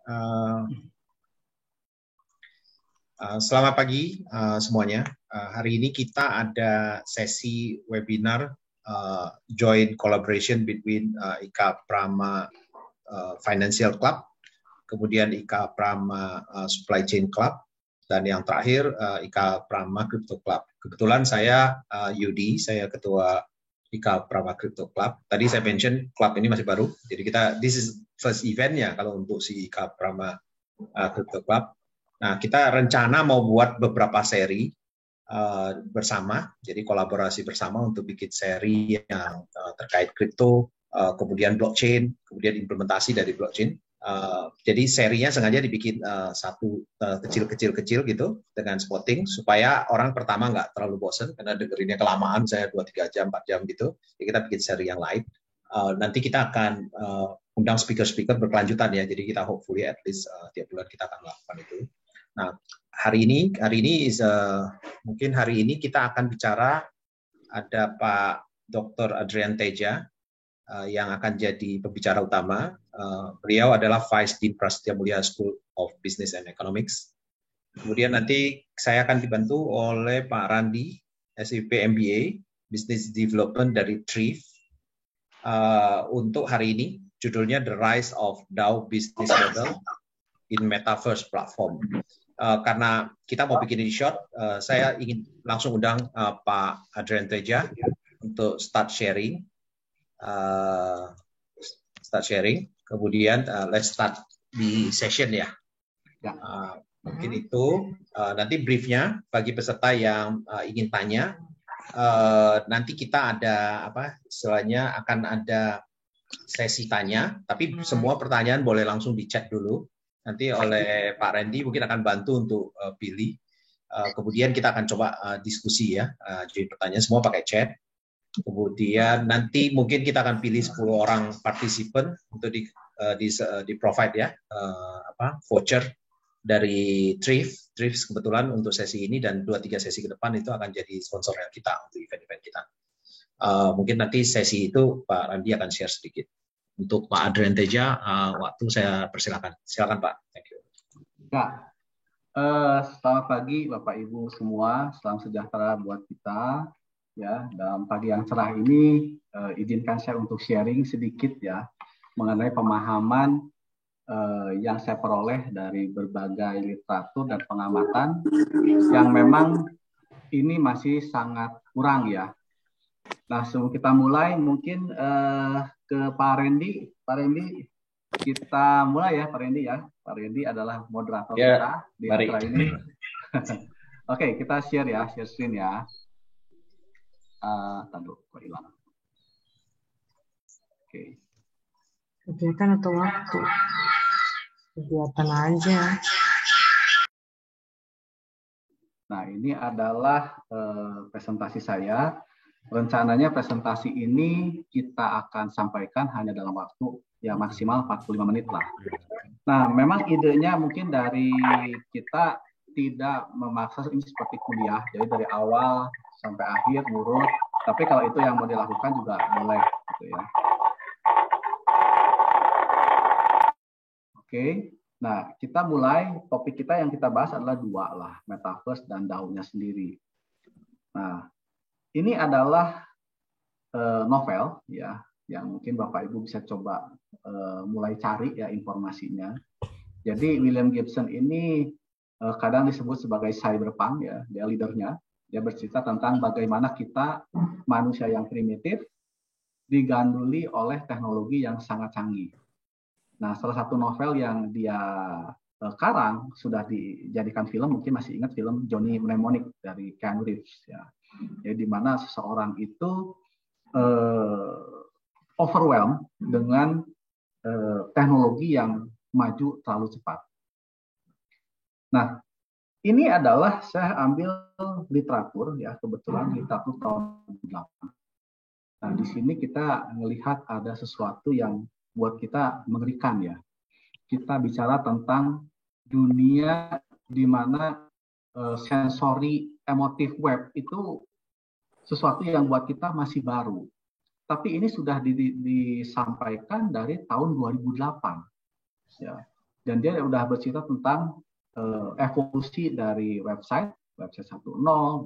Uh, Selamat pagi semuanya. Hari ini kita ada sesi webinar joint collaboration between IKA Prama Financial Club, kemudian IKA Prama Supply Chain Club, dan yang terakhir IKA Prama Crypto Club. Kebetulan saya Yudi, saya ketua IKA Prama Crypto Club. Tadi saya mention club ini masih baru, jadi this is first eventnya kalau untuk si IKA Prama Crypto Club. Nah, kita rencana mau buat beberapa seri bersama, jadi kolaborasi bersama untuk bikin seri yang terkait kripto, kemudian blockchain, kemudian implementasi dari blockchain. Jadi serinya sengaja dibikin satu kecil-kecil gitu dengan spotting supaya orang pertama nggak terlalu bosan karena dengerinnya kelamaan, saya 2-3 jam, 4 jam gitu. Jadi kita bikin seri yang lain. Nanti kita akan undang speaker-speaker berkelanjutan ya. Jadi kita hopefully at least tiap bulan kita akan melakukan itu. Nah, hari ini mungkin hari ini kita akan bicara, ada Pak Dr. Adrian Teja yang akan jadi pembicara utama. Beliau adalah Vice Dean Prasetya Mulia School of Business and Economics. Kemudian nanti saya akan dibantu oleh Pak Randi, SIP MBA, Business Development dari Thrift. Untuk hari ini, judulnya The Rise of DAO Business Model in Metaverse Platform. Karena kita mau bikin ini short, saya ingin langsung undang Pak Adrian Teja untuk start sharing. Kemudian let's start di session ya. Mungkin itu nanti briefnya bagi peserta yang ingin tanya. Nanti kita ada istilahnya akan ada sesi tanya, tapi semua pertanyaan boleh langsung di chat dulu. Nanti oleh Pak Randy mungkin akan bantu untuk pilih. Kemudian kita akan coba diskusi ya. Jadi pertanyaan semua pakai chat. Kemudian nanti mungkin kita akan pilih 10 orang partisipan untuk di provide ya voucher dari Thrift kebetulan untuk sesi ini, dan 2-3 sesi ke depan itu akan jadi sponsornya kita untuk event-event kita. Mungkin nanti sesi itu Pak Randy akan share sedikit. Untuk Pak Adrian Teja, waktu saya persilakan. Silakan Pak. Thank you. Ya, selamat pagi Bapak Ibu semua. Salam sejahtera buat kita. Ya, dalam pagi yang cerah ini, izinkan saya untuk sharing sedikit ya mengenai pemahaman yang saya peroleh dari berbagai literatur dan pengamatan yang memang ini masih sangat kurang ya. Nah, sebelum kita mulai, mungkin ke Pak Randy. Pak Randy, kita mulai ya Pak Randy ya. Pak Randy adalah moderator kita di acara ini. Oke, kita share ya, share screen ya. Tunggu, kok hilang. Oke. Kegiatan atau waktu? Kegiatan aja. Nah, ini adalah presentasi saya. Rencananya presentasi ini kita akan sampaikan hanya dalam waktu ya maksimal 45 menit lah. Nah, memang idenya mungkin dari kita tidak memaksa ini seperti kuliah, jadi dari awal sampai akhir nurut. Tapi kalau itu yang mau dilakukan juga boleh, gitu ya. Oke, nah kita mulai. Topik kita yang kita bahas adalah 2 lah, Metaverse dan DAO-nya sendiri. Nah, ini adalah novel ya, yang mungkin Bapak Ibu bisa coba mulai cari ya informasinya. Jadi William Gibson ini kadang disebut sebagai cyberpunk ya, dia leadernya. Dia bercerita tentang bagaimana kita manusia yang primitif diganduli oleh teknologi yang sangat canggih. Nah, salah satu novel yang dia karang sudah dijadikan film, mungkin masih ingat film Johnny Mnemonic dari Keanu Reeves ya. Jadi di mana seseorang itu overwhelmed dengan teknologi yang maju terlalu cepat. Nah, ini adalah saya ambil literatur ya, kebetulan literatur tahun 8. Nah, di sini kita melihat ada sesuatu yang buat kita mengerikan ya. Kita bicara tentang dunia di mana sensori emotif web itu sesuatu yang buat kita masih baru. Tapi ini sudah disampaikan dari tahun 2008. Ya. Dan dia udah bercerita tentang evolusi dari website 1.0, 2.0,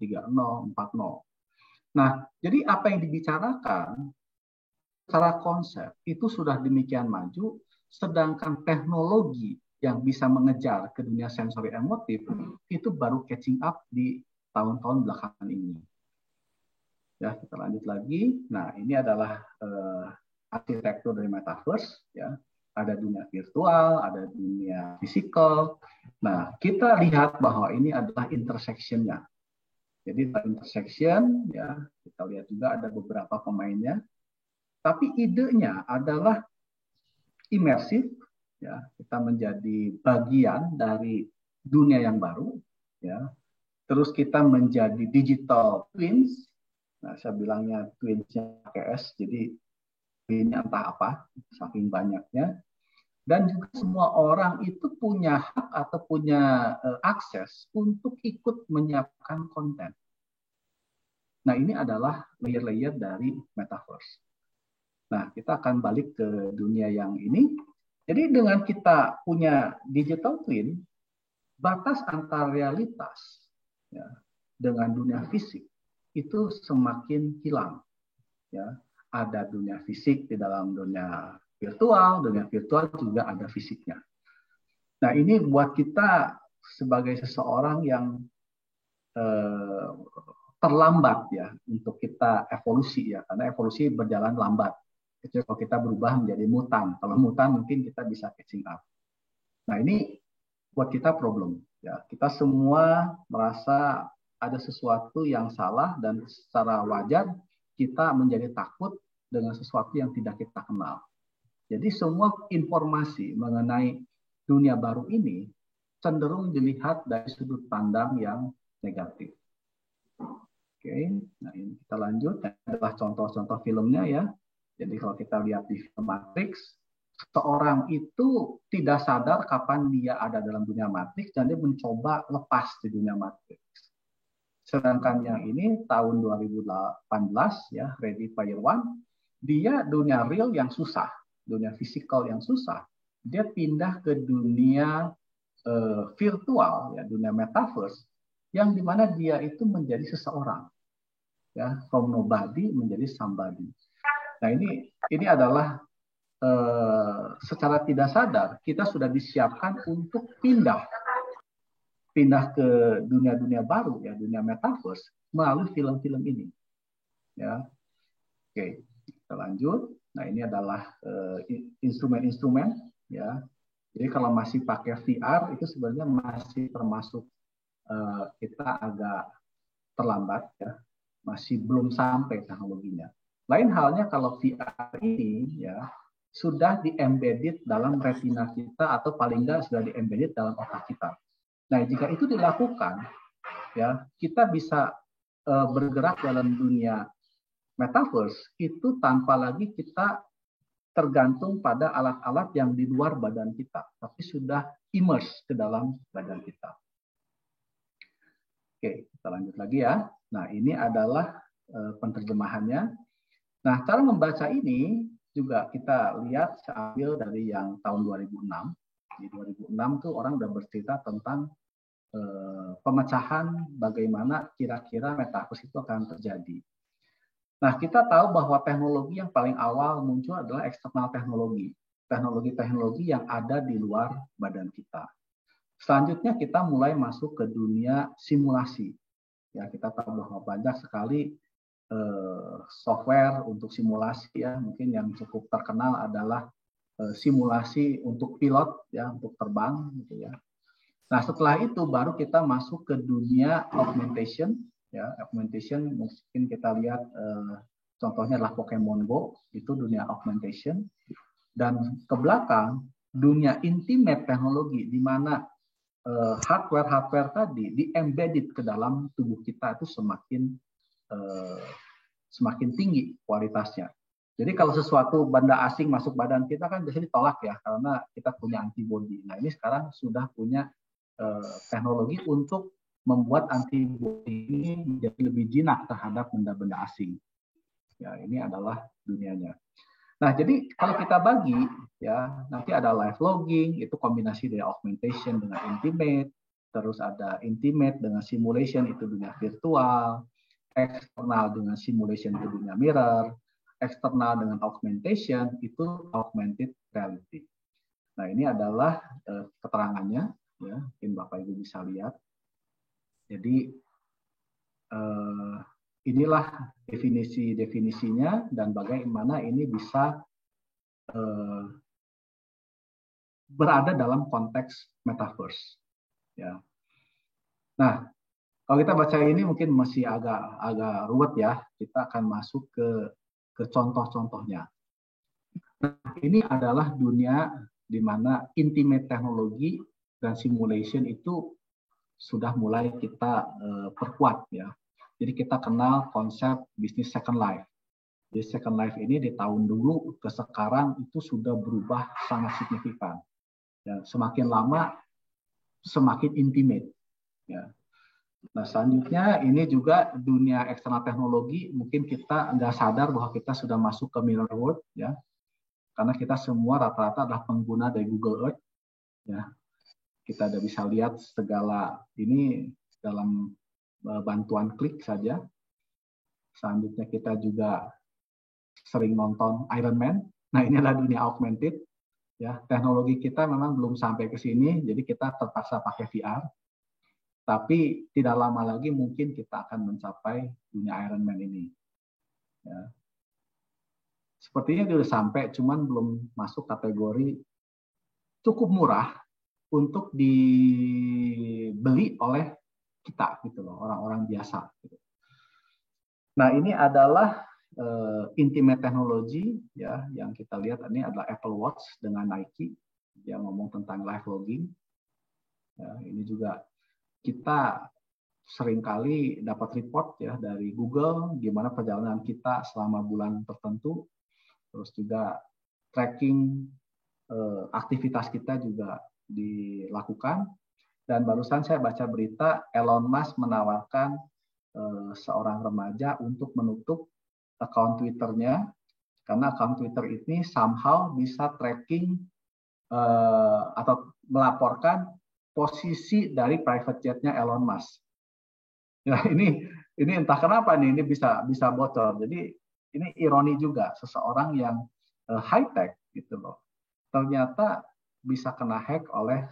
3.0, 4.0. Nah, jadi apa yang dibicarakan secara konsep itu sudah demikian maju, sedangkan teknologi yang bisa mengejar ke dunia sensori emotif itu baru catching up di tahun-tahun belakangan ini. Ya, kita lanjut lagi. Nah, ini adalah arsitektur dari metaverse. Ya, ada dunia virtual, ada dunia fisikal. Nah, kita lihat bahwa ini adalah intersection-nya. Jadi intersection, ya kita lihat juga ada beberapa pemainnya. Tapi idenya adalah imersif, ya kita menjadi bagian dari dunia yang baru, ya. Terus kita menjadi digital twins. Nah, saya bilangnya twinsnya pakai S, jadi ini entah apa, saking banyaknya. Dan juga semua orang itu punya hak atau punya akses untuk ikut menyiapkan konten. Nah, ini adalah layer-layer dari metaverse. Nah, kita akan balik ke dunia yang ini. Jadi dengan kita punya digital twin, batas antar realitas ya, dengan dunia fisik itu semakin hilang. Ya, ada dunia fisik di dalam dunia virtual juga ada fisiknya. Nah, ini buat kita sebagai seseorang yang terlambat ya untuk kita evolusi ya, karena evolusi berjalan lambat. Kecuali kalau kita berubah menjadi mutan. Kalau mutan mungkin kita bisa catching up. Nah, ini buat kita problem ya. Kita semua merasa ada sesuatu yang salah dan secara wajar kita menjadi takut dengan sesuatu yang tidak kita kenal. Jadi semua informasi mengenai dunia baru ini cenderung dilihat dari sudut pandang yang negatif. Oke, nah ini kita lanjut. Ini adalah contoh-contoh filmnya ya. Jadi kalau kita lihat di film Matrix, seorang itu tidak sadar kapan dia ada dalam dunia Matrix dan dia mencoba lepas di dunia Matrix. Sedangkan yang ini tahun 2018 ya, Ready Player One, dia dunia real yang susah, dunia fisikal yang susah. Dia pindah ke dunia virtual ya, dunia metaverse yang dimana dia itu menjadi seseorang. Ya, from nobody menjadi somebody. Nah, ini adalah secara tidak sadar kita sudah disiapkan untuk pindah ke dunia-dunia baru ya, dunia metaverse melalui film-film ini. Ya. Oke, kita lanjut. Nah, ini adalah instrumen-instrumen ya. Jadi kalau masih pakai VR itu sebenarnya masih termasuk kita agak terlambat ya. Masih belum sampai teknologinya. Lain halnya kalau VR ini ya sudah di-embedded dalam retina kita atau paling enggak sudah di-embedded dalam otak kita. Nah, jika itu dilakukan ya, kita bisa bergerak dalam dunia metaverse itu tanpa lagi kita tergantung pada alat-alat yang di luar badan kita, tapi sudah immerse ke dalam badan kita. Oke, kita lanjut lagi ya. Nah, ini adalah penerjemahannya. Nah, cara membaca ini juga kita lihat sambil dari yang tahun 2006. Di 2006 tuh orang udah bercerita tentang pemecahan bagaimana kira-kira metaverse itu akan terjadi. Nah, kita tahu bahwa teknologi yang paling awal muncul adalah eksternal teknologi. Teknologi-teknologi yang ada di luar badan kita. Selanjutnya kita mulai masuk ke dunia simulasi. Ya, kita tahu bahwa banyak sekali software untuk simulasi ya. Mungkin yang cukup terkenal adalah simulasi untuk pilot ya, untuk terbang gitu ya. Nah, setelah itu baru kita masuk ke dunia augmentation ya. Augmentation mungkin kita lihat contohnya adalah Pokemon Go, itu dunia augmentation. Dan ke belakang dunia intimate teknologi di mana hardware tadi di-embedded ke dalam tubuh kita itu semakin tinggi kualitasnya. Jadi kalau sesuatu benda asing masuk badan kita kan biasanya ditolak ya karena kita punya antibody. Nah, ini sekarang sudah punya teknologi untuk membuat antibody ini menjadi lebih jinak terhadap benda-benda asing. Ya, ini adalah dunianya. Nah, jadi kalau kita bagi, ya nanti ada live logging, itu kombinasi dari augmentation dengan intimate, terus ada intimate dengan simulation, itu dunia virtual, eksternal dengan simulation, itu dunia mirror, eksternal dengan augmentation, itu augmented reality. Nah, ini adalah keterangannya, ya, mungkin Bapak Ibu bisa lihat. Jadi inilah definisinya dan bagaimana ini bisa berada dalam konteks metaverse. Ya. Nah, kalau kita baca ini mungkin masih agak ruwet ya. Kita akan masuk ke contoh-contohnya. Nah, ini adalah dunia di mana intimate teknologi dan simulation itu sudah mulai kita perkuat ya. Jadi kita kenal konsep bisnis second life. Jadi second life ini di tahun dulu ke sekarang itu sudah berubah sangat signifikan. Ya, semakin lama semakin intimate. Ya. Nah, selanjutnya ini juga dunia eksternal teknologi, mungkin kita nggak sadar bahwa kita sudah masuk ke mirror world ya. Karena kita semua rata-rata adalah pengguna dari Google Earth ya. Kita udah bisa lihat segala ini dalam bantuan klik saja. Selanjutnya kita juga sering nonton Iron Man. Nah, ini adalah dunia augmented. Ya, teknologi kita memang belum sampai ke sini, jadi kita terpaksa pakai VR. Tapi tidak lama lagi mungkin kita akan mencapai dunia Iron Man ini. Ya. Sepertinya sudah sampai, cuman belum masuk kategori cukup murah untuk dibeli oleh kita, gitu loh, orang-orang biasa. Gitu. Nah, ini adalah intimate technology ya, yang kita lihat ini adalah Apple Watch dengan Nike yang ngomong tentang live logging. Ya, ini juga kita seringkali dapat report ya dari Google gimana perjalanan kita selama bulan tertentu, terus juga tracking aktivitas kita juga dilakukan. Dan barusan saya baca berita Elon Musk menawarkan seorang remaja untuk menutup akun Twitter-nya, karena akun Twitter ini somehow bisa tracking atau melaporkan posisi dari private jet-nya Elon Musk. Ya, ini entah kenapa nih ini bisa bocor. Jadi ini ironi juga, seseorang yang high tech gitu loh, ternyata bisa kena hack oleh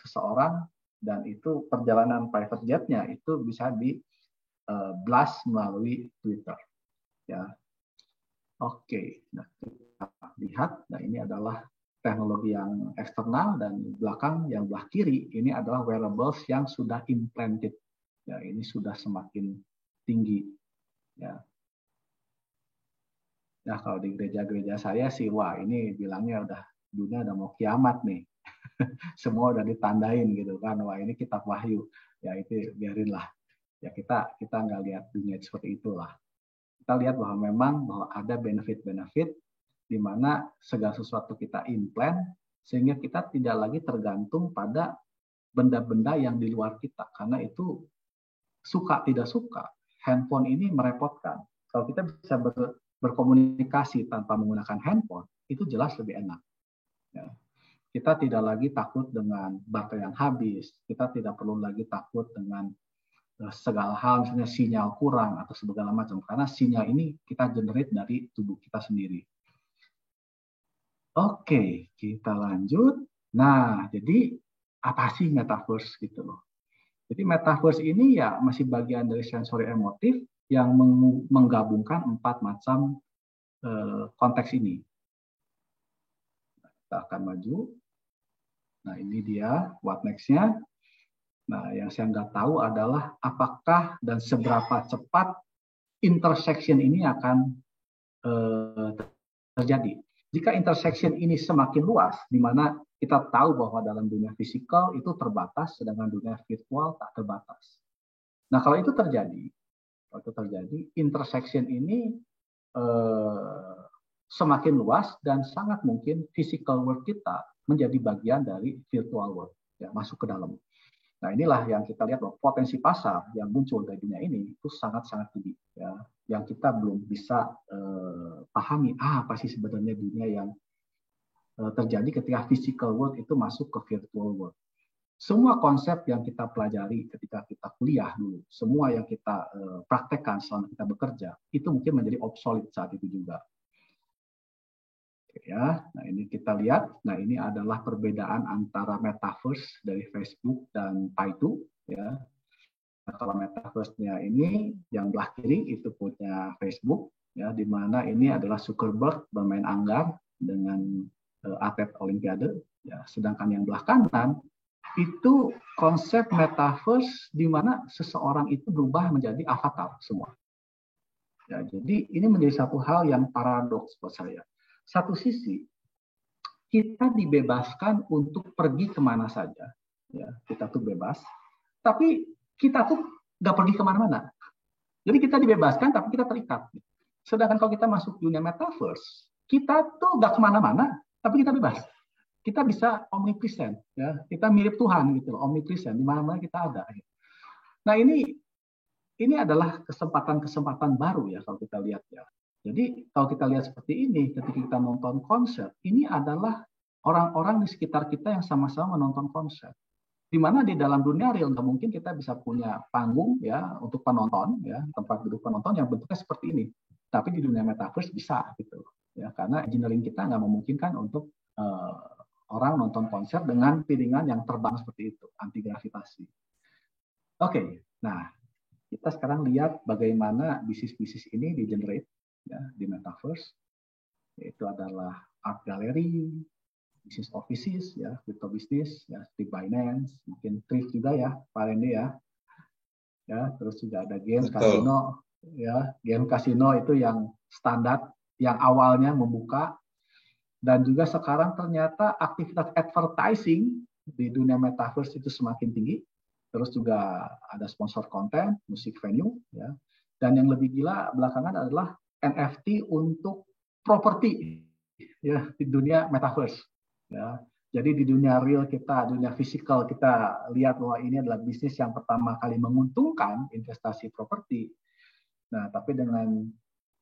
seseorang, dan itu perjalanan private jet-nya itu bisa di blast melalui Twitter. Ya, oke. Nah, kita lihat, nah ini adalah teknologi yang eksternal, dan belakang yang belah kiri ini adalah wearables yang sudah implanted. Ya, ini sudah semakin tinggi. Ya. Nah, kalau di gereja-gereja saya sih, wah ini bilangnya udah dunia udah mau kiamat nih. Semua udah ditandain gitu kan. Wah ini kitab wahyu. Ya itu biarinlah. Ya kita nggak lihat dunia seperti itulah. Kita lihat bahwa memang ada benefit-benefit di mana segala sesuatu kita implant sehingga kita tidak lagi tergantung pada benda-benda yang di luar kita, karena itu suka tidak suka handphone ini merepotkan. Kalau kita bisa berkomunikasi tanpa menggunakan handphone, itu jelas lebih enak. Ya. Kita tidak lagi takut dengan baterai yang habis, kita tidak perlu lagi takut dengan segala hal, misalnya sinyal kurang atau segala macam, karena sinyal ini kita generate dari tubuh kita sendiri. Oke, kita lanjut. Nah, jadi apa sih metaverse gitu loh? Jadi metaverse ini ya masih bagian dari sensori emotif yang menggabungkan 4 macam konteks ini. Kita akan maju. Nah, ini dia what next-nya. Nah, yang saya nggak tahu adalah apakah dan seberapa cepat intersection ini akan terjadi. Jika intersection ini semakin luas, di mana kita tahu bahwa dalam dunia fisikal itu terbatas, sedangkan dunia virtual tak terbatas. Nah, kalau itu terjadi, intersection ini semakin luas dan sangat mungkin physical world kita menjadi bagian dari virtual world, ya, masuk ke dalam. Nah, inilah yang kita lihat bahwa potensi pasar yang muncul dari dunia ini itu sangat-sangat tinggi, ya, yang kita belum bisa pahami apa sih sebenarnya dunia yang terjadi ketika physical world itu masuk ke virtual world. Semua konsep yang kita pelajari ketika kita kuliah dulu, semua yang kita praktekkan selama kita bekerja, itu mungkin menjadi obsolete saat itu juga. Ya, nah ini kita lihat, nah ini adalah perbedaan antara metaverse dari Facebook dan Taitu, ya. Nah, kalau metaverse-nya ini yang belah kiri itu punya Facebook, ya, di mana ini adalah Zuckerberg bermain anggar dengan atlet Olimpiade, ya. Sedangkan yang belah kanan itu konsep metaverse di mana seseorang itu berubah menjadi avatar semua. Ya, jadi ini menjadi satu hal yang paradoks buat saya. Satu sisi kita dibebaskan untuk pergi kemana saja, ya, kita tuh bebas, tapi kita tuh nggak pergi kemana-mana. Jadi kita dibebaskan tapi kita terikat. Sedangkan kalau kita masuk dunia metaverse, kita tuh nggak kemana-mana, tapi kita bebas. Kita bisa omnipresent, ya, kita mirip Tuhan gitu, omnipresent, di mana-mana kita ada. Nah, ini adalah kesempatan-kesempatan baru ya kalau kita lihat ya. Jadi kalau kita lihat seperti ini, ketika kita nonton konser, ini adalah orang-orang di sekitar kita yang sama-sama menonton konser. Di mana di dalam dunia real nggak mungkin kita bisa punya panggung ya untuk penonton, ya, tempat duduk penonton yang bentuknya seperti ini. Tapi di dunia metaverse bisa gitu, ya, karena engineering kita nggak memungkinkan untuk orang nonton konser dengan piringan yang terbang seperti itu, anti gravitasi. Oke, nah kita sekarang lihat bagaimana bisnis-bisnis ini di-generate ya, di metaverse, yaitu adalah art gallery, business offices, ya, crypto business, ya, seperti Binance, mungkin Thrift juga ya, Pak Randy ya, terus juga ada game kasino, ya, game kasino itu yang standar, yang awalnya membuka, dan juga sekarang ternyata aktivitas advertising di dunia metaverse itu semakin tinggi, terus juga ada sponsor konten, musik venue, ya, dan yang lebih gila belakangan adalah NFT untuk properti ya di dunia metaverse, ya. Jadi di dunia real kita, dunia fisikal kita lihat bahwa ini adalah bisnis yang pertama kali menguntungkan investasi properti. Nah, tapi dengan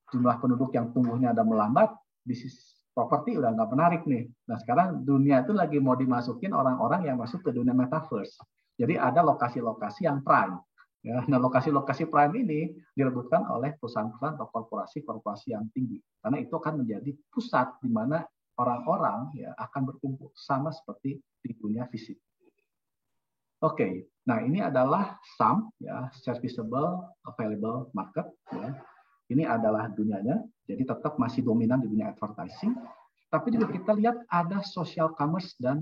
jumlah penduduk yang tumbuhnya ada melambat, bisnis properti udah nggak menarik nih. Nah, sekarang dunia itu lagi mau dimasukin orang-orang yang masuk ke dunia metaverse. Jadi ada lokasi-lokasi yang prime. Ya, nah, lokasi-lokasi prime ini direbutkan oleh perusahaan-perusahaan atau korporasi-korporasi yang tinggi. Karena itu akan menjadi pusat di mana orang-orang ya akan berkumpul sama seperti di dunia fisik. Oke, nah ini adalah SAM ya, serviceable available market ya. Ini adalah dunianya, jadi tetap masih dominan di dunia advertising. Tapi juga kita lihat ada social commerce dan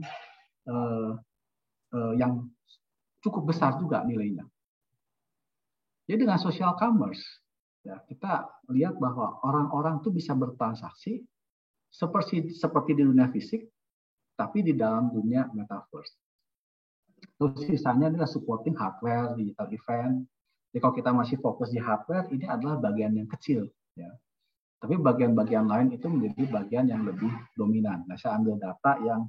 yang cukup besar juga nilainya. Jadi dengan social commerce, ya, kita lihat bahwa orang-orang itu bisa bertransaksi seperti di dunia fisik, tapi di dalam dunia metaverse. Terus sisanya adalah supporting hardware, digital event. Jadi kalau kita masih fokus di hardware, ini adalah bagian yang kecil. Ya. Tapi bagian-bagian lain itu menjadi bagian yang lebih dominan. Nah, saya ambil data yang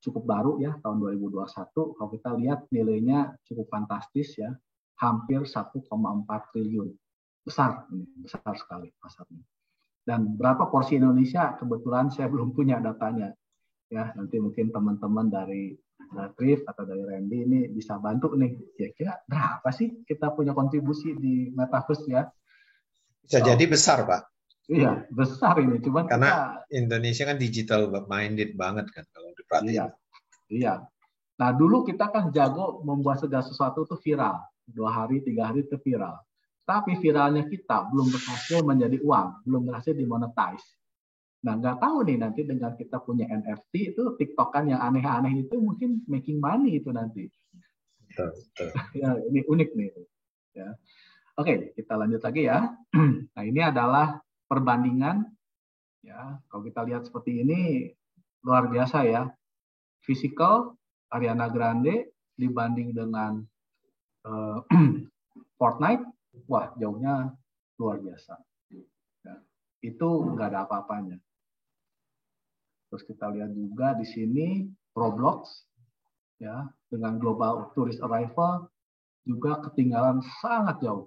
cukup baru ya, tahun 2021. Kalau kita lihat nilainya cukup fantastis ya, hampir 1,4 triliun. Besar, ini besar sekali pasarnya. Dan berapa porsi Indonesia? Kebetulan saya belum punya datanya. Ya, nanti mungkin teman-teman dari Thrift atau dari Randy ini bisa bantu nih. Kira-kira berapa sih kita punya kontribusi di metaverse ya? Bisa jadi besar, Pak. Iya, besar ini. Cuman karena Indonesia kan digital minded banget kan kalau diperhatiin. Iya. Nah, dulu kita kan jago membuat segala sesuatu itu viral. 2 hari, 3 hari itu viral. Tapi viralnya kita belum berhasil menjadi uang, belum berhasil dimonetize. Nah, nggak tahu nih nanti dengan kita punya NFT itu TikTokan yang aneh-aneh itu mungkin making money itu nanti. Betul. Ya, ini unik nih. Ya. Oke, kita lanjut lagi ya. Nah, ini adalah perbandingan. Ya, kalau kita lihat seperti ini luar biasa ya. Physical Ariana Grande dibanding dengan Fortnite, wah jauhnya luar biasa. Ya, itu nggak ada apa-apanya. Terus kita lihat juga di sini Roblox, ya, dengan global tourist arrival juga ketinggalan sangat jauh.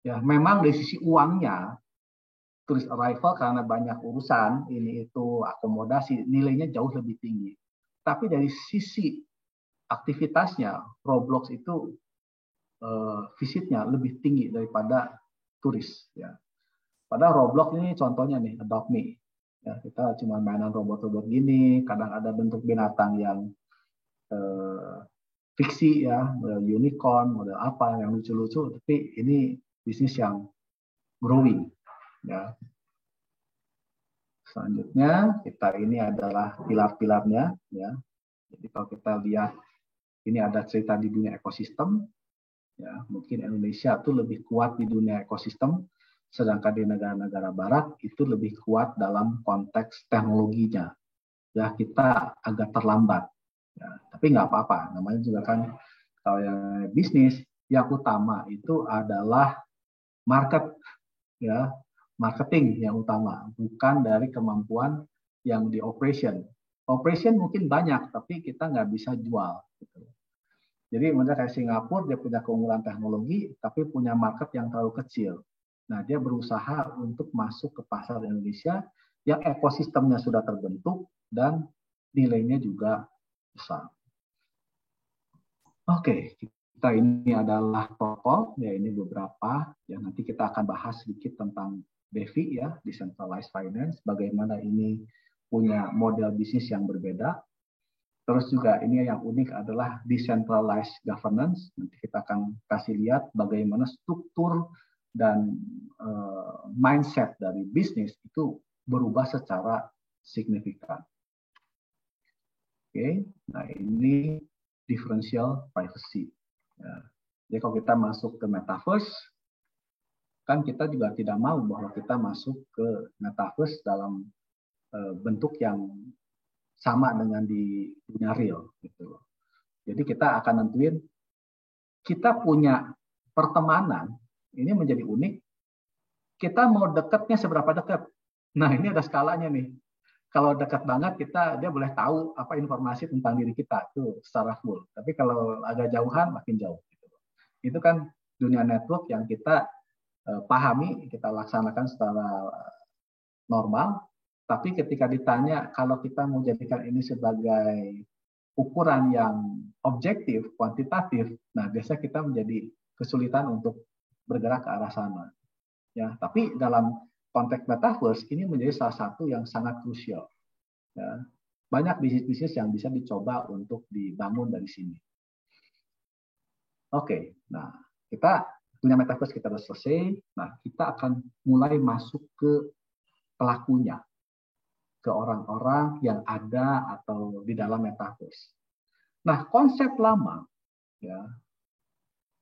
Ya, memang dari sisi uangnya, tourist arrival karena banyak urusan ini itu akomodasi nilainya jauh lebih tinggi. Tapi dari sisi aktivitasnya, Roblox itu visitnya lebih tinggi daripada turis. Ya. Padahal Roblox ini contohnya nih, Adopt Me. Ya, kita cuma mainan robot-robot gini, kadang ada bentuk binatang yang fiksi ya, model unicorn, model apa yang lucu-lucu, tapi ini bisnis yang growing. Ya. Selanjutnya kita ini adalah pilar-pilarnya. Ya. Jadi kalau kita lihat ini ada cerita di dunia ekosistem. Ya, mungkin Indonesia itu lebih kuat di dunia ekosistem, sedangkan di negara-negara Barat itu lebih kuat dalam konteks teknologinya. Ya, kita agak terlambat. Ya, tapi nggak apa-apa. Namanya juga kan kalau yang bisnis yang utama itu adalah market, ya, marketing yang utama, bukan dari kemampuan yang di operation. Operation mungkin banyak, tapi kita nggak bisa jual. Gitu. Jadi misalnya kayak Singapura, dia punya keunggulan teknologi, tapi punya market yang terlalu kecil. Nah, dia berusaha untuk masuk ke pasar Indonesia yang ekosistemnya sudah terbentuk dan nilainya juga besar. Oke, kita ini adalah protokol, ya ini beberapa. Ya nanti kita akan bahas sedikit tentang DeFi ya, Decentralized Finance, bagaimana ini punya model bisnis yang berbeda. Terus juga ini yang unik adalah decentralized governance. Nanti kita akan kasih lihat bagaimana struktur dan mindset dari bisnis itu berubah secara signifikan. Oke, nah ini differential privacy. Ya. Jadi kalau kita masuk ke metaverse, kan kita juga tidak mau bahwa kita masuk ke metaverse dalam bentuk yang sama dengan di dunia real gitu loh. Jadi kita akan nentuin kita punya pertemanan ini menjadi unik. Kita mau dekatnya seberapa dekat. Nah, ini ada skalanya nih. Kalau dekat banget dia boleh tahu apa informasi tentang diri kita tuh secara full. Tapi kalau agak jauhan makin jauh gitu. Itu kan dunia network yang kita pahami, kita laksanakan secara normal. Tapi ketika ditanya kalau kita mau jadikan ini sebagai ukuran yang objektif, kuantitatif, nah biasanya kita menjadi kesulitan untuk bergerak ke arah sana. Ya, tapi dalam konteks metaverse ini menjadi salah satu yang sangat krusial. Ya, banyak bisnis-bisnis yang bisa dicoba untuk dibangun dari sini. Oke, nah kita punya metaverse kita sudah selesai. Nah kita akan mulai masuk ke pelakunya, ke orang-orang yang ada atau di dalam metaverse. Nah, konsep lama ya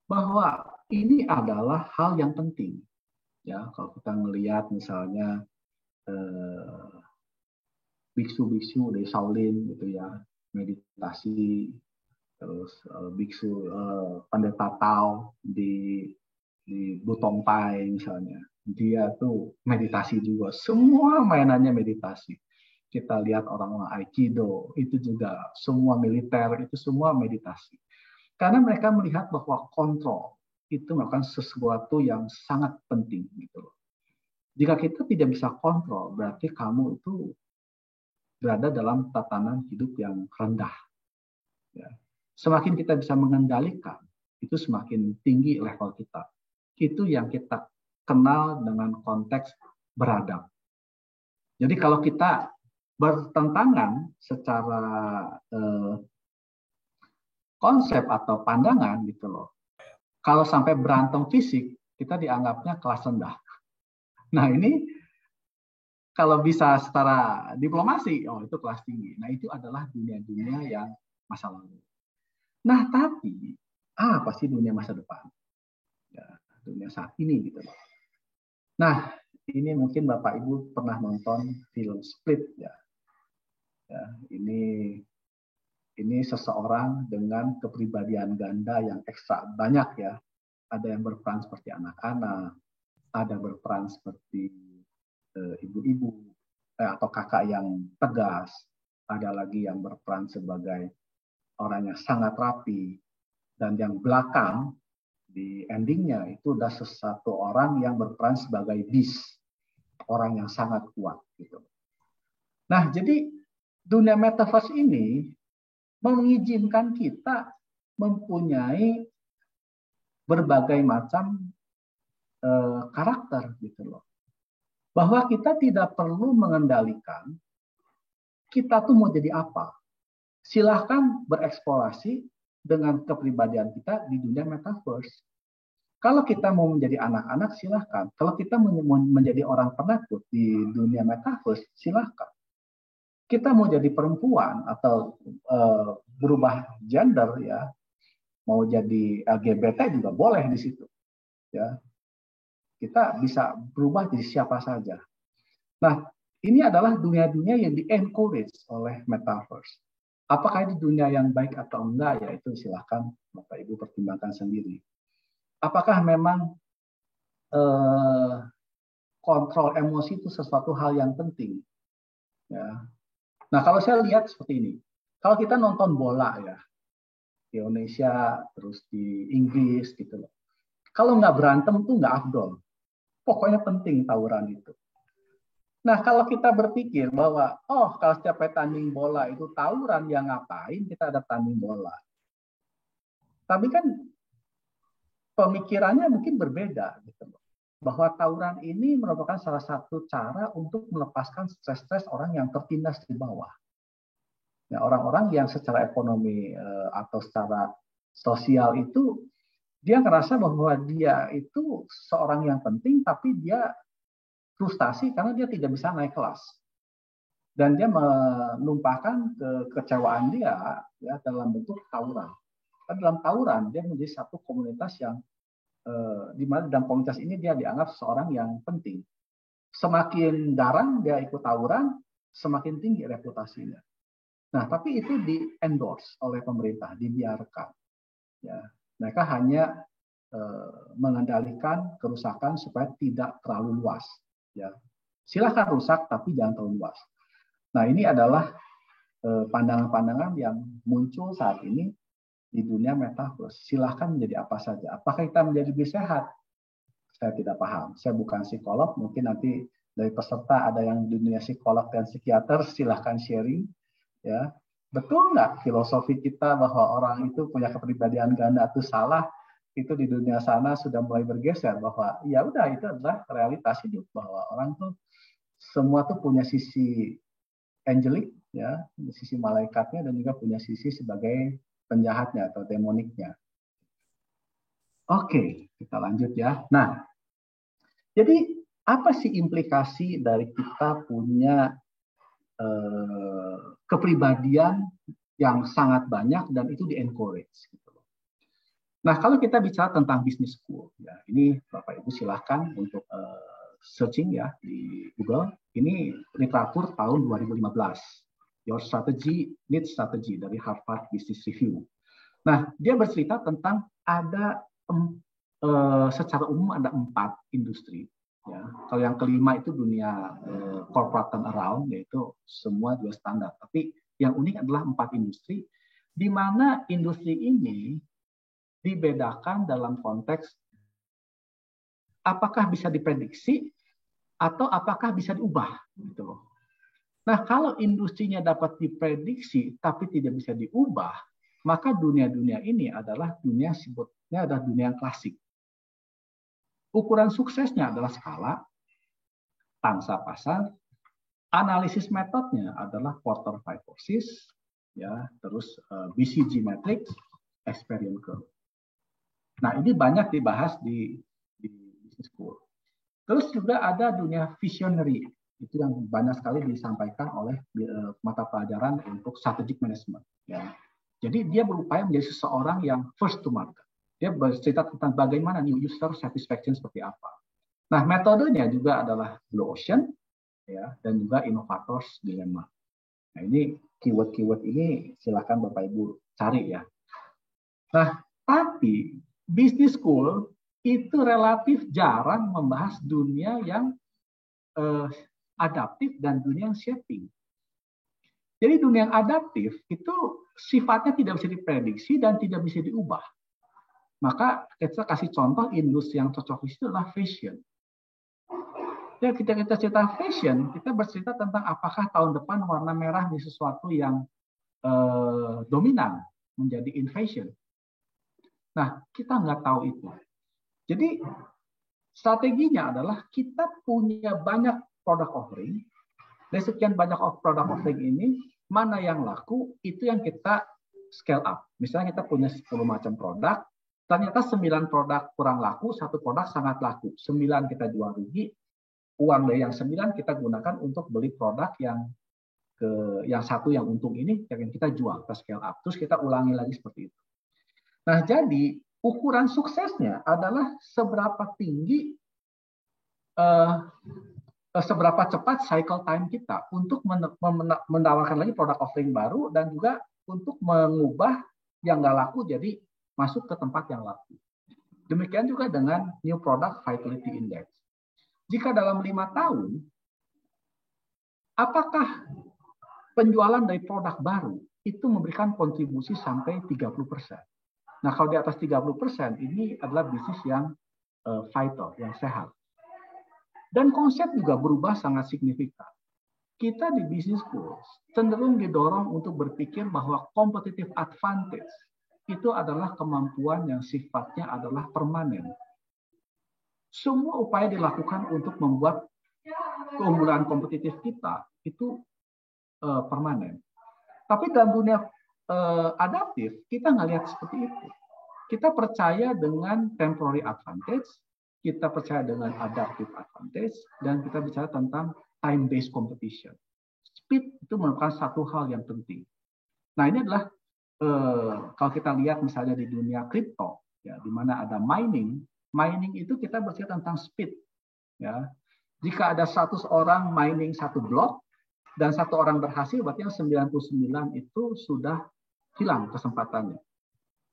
bahwa ini adalah hal yang penting. Ya, kalau kita melihat misalnya biksu-biksu dari Shaolin gitu ya, meditasi, terus biksu pendeta Tao di Butong Pai misalnya. Dia tuh meditasi juga. Semua mainannya meditasi. Kita lihat orang-orang Aikido, itu juga semua militer, itu semua meditasi. Karena mereka melihat bahwa kontrol itu merupakan sesuatu yang sangat penting. Gitu. Jika kita tidak bisa kontrol, berarti kamu itu berada dalam tatanan hidup yang rendah. Ya. Semakin kita bisa mengendalikan, itu semakin tinggi level kita. Itu yang kita kenal dengan konteks beradab. Jadi kalau kita bertentangan secara konsep atau pandangan gitu loh. Kalau sampai berantem fisik, kita dianggapnya kelas rendah. Nah ini kalau bisa secara diplomasi, oh itu kelas tinggi. Nah itu adalah dunia-dunia yang masa lalu. Nah tapi apa sih dunia masa depan? Ya, dunia saat ini gitu loh. Nah ini mungkin Bapak Ibu pernah nonton film Split ya. Ya, ini seseorang dengan kepribadian ganda yang ekstra banyak ya. Ada yang berperan seperti anak-anak, ada berperan seperti ibu-ibu atau kakak yang tegas, ada lagi yang berperan sebagai orang yang sangat rapi, dan yang belakang di endingnya itu udah sesuatu orang yang berperan sebagai beast, orang yang sangat kuat gitu. Nah, jadi dunia metaverse ini mengizinkan kita mempunyai berbagai macam karakter gitu loh. Bahwa kita tidak perlu mengendalikan kita tuh mau jadi apa. Silahkan bereksplorasi dengan kepribadian kita di dunia metaverse. Kalau kita mau menjadi anak-anak, silahkan. Kalau kita mau menjadi orang penakut di dunia metaverse, silahkan. Kita mau jadi perempuan atau berubah gender, ya, mau jadi LGBT juga boleh di situ. Ya, kita bisa berubah jadi siapa saja. Nah, ini adalah dunia-dunia yang di-encourage oleh metaverse. Apakah ini dunia yang baik atau enggak, ya itu silahkan Bapak Ibu pertimbangkan sendiri. Apakah memang kontrol emosi itu sesuatu hal yang penting? Ya. Nah, kalau saya lihat seperti ini, kalau kita nonton bola ya di Indonesia, terus di Inggris gitu loh, kalau nggak berantem tuh nggak afdol. Pokoknya penting tawuran itu. Nah, kalau kita berpikir bahwa, kalau setiap tanding bola itu tawuran, yang ngapain kita ada tanding bola? Tapi kan pemikirannya mungkin berbeda, gitu loh. Bahwa tawuran ini merupakan salah satu cara untuk melepaskan stres-stres orang yang tertindas di bawah. Ya, orang-orang yang secara ekonomi atau secara sosial itu, dia ngerasa bahwa dia itu seorang yang penting, tapi dia frustasi karena dia tidak bisa naik kelas. Dan dia menumpahkan kekecewaan dia ya, dalam bentuk tawuran. Dan dalam tawuran, dia menjadi satu komunitas yang, di mana dalam komunitas ini dia dianggap seorang yang penting. Semakin garang dia ikut tawuran, semakin tinggi reputasinya. Nah, tapi itu di-endorse oleh pemerintah, dibiarkan. Ya, mereka hanya mengendalikan kerusakan supaya tidak terlalu luas. Ya, silahkan rusak tapi jangan terlalu luas. Nah, ini adalah pandangan-pandangan yang muncul saat ini di dunia metaverse. Silahkan menjadi apa saja. Apakah kita menjadi lebih sehat? Saya tidak paham. Saya bukan psikolog. Mungkin nanti dari peserta ada yang di dunia psikolog dan psikiater, silahkan sharing. Ya, betul nggak filosofi kita bahwa orang itu punya kepribadian ganda itu salah? Itu di dunia sana sudah mulai bergeser bahwa ya udah itu adalah realitas hidup, bahwa orang tuh semua tuh punya sisi angelic ya, sisi malaikatnya, dan juga punya sisi sebagai penjahatnya atau demoniknya. Oke, kita lanjut ya. Nah, jadi apa sih implikasi dari kita punya kepribadian yang sangat banyak dan itu di-encourage gitu. Nah, kalau kita bicara tentang business school, ya ini Bapak Ibu silahkan untuk searching ya di Google. Ini literatur tahun 2015. Your Strategy Needs Strategy dari Harvard Business Review. Nah, dia bercerita tentang ada secara umum ada 4 industri. Ya, kalau yang kelima itu dunia corporate turnaround, yaitu semua juga standar. Tapi yang unik adalah 4 industri, di mana industri ini dibedakan dalam konteks apakah bisa diprediksi atau apakah bisa diubah gitu loh. Nah, kalau industrinya dapat diprediksi tapi tidak bisa diubah, maka dunia-dunia ini adalah dunia sebutnya adalah dunia yang klasik. Ukuran suksesnya adalah skala, pangsa pasar, analisis metodenya adalah quarter five forces, ya, terus BCG matrix, experience curve. Nah, ini banyak dibahas di business school. Terus juga ada dunia visionary, itu yang banyak sekali disampaikan oleh mata pelajaran untuk strategic management. Ya. Jadi dia berupaya menjadi seseorang yang first to market. Dia bercerita tentang bagaimana new user satisfaction seperti apa. Nah, metodenya juga adalah blue ocean, ya, dan juga innovators dilemma. Nah, ini keyword-keyword ini silakan Bapak Ibu cari ya. Nah, tapi business school itu relatif jarang membahas dunia yang adaptif dan dunia yang shaping. Jadi dunia yang adaptif itu sifatnya tidak bisa diprediksi dan tidak bisa diubah. Maka kita kasih contoh industri yang cocok itu adalah fashion. Ya, kita cerita fashion, kita bercerita tentang apakah tahun depan warna merah di sesuatu yang dominan menjadi in fashion. Nah, kita nggak tahu itu. Jadi strateginya adalah kita punya banyak produk offering. Dari sekian banyak produk offering ini, mana yang laku, itu yang kita scale up. Misalnya kita punya 10 macam produk, ternyata 9 produk kurang laku, 1 produk sangat laku. 9 kita jual rugi, uang dari yang 9 kita gunakan untuk beli produk yang satu yang untung ini yang kita jual, kita scale up. Terus kita ulangi lagi seperti itu. Nah, jadi ukuran suksesnya adalah seberapa tinggi, seberapa cepat cycle time kita untuk menawarkan lagi produk offering baru dan juga untuk mengubah yang nggak laku jadi masuk ke tempat yang laku. Demikian juga dengan New Product Vitality Index. Jika dalam 5 tahun, apakah penjualan dari produk baru itu memberikan kontribusi sampai 30%. Nah, kalau di atas 30%, ini adalah bisnis yang vital, yang sehat. Dan konsep juga berubah sangat signifikan. Kita di bisnis school cenderung didorong untuk berpikir bahwa competitive advantage itu adalah kemampuan yang sifatnya adalah permanen. Semua upaya dilakukan untuk membuat keunggulan kompetitif kita itu permanen. Tapi dalam dunia adaptif, kita nggak lihat seperti itu. Kita percaya dengan temporary advantage, kita percaya dengan adaptive advantage, dan kita bicara tentang time-based competition. Speed itu merupakan satu hal yang penting. Nah, ini adalah kalau kita lihat misalnya di dunia kripto, ya, di mana ada mining itu kita berbicara tentang speed. Ya. Jika ada 100 orang mining satu blok dan 1 orang berhasil, berarti yang 99 itu sudah hilang kesempatannya.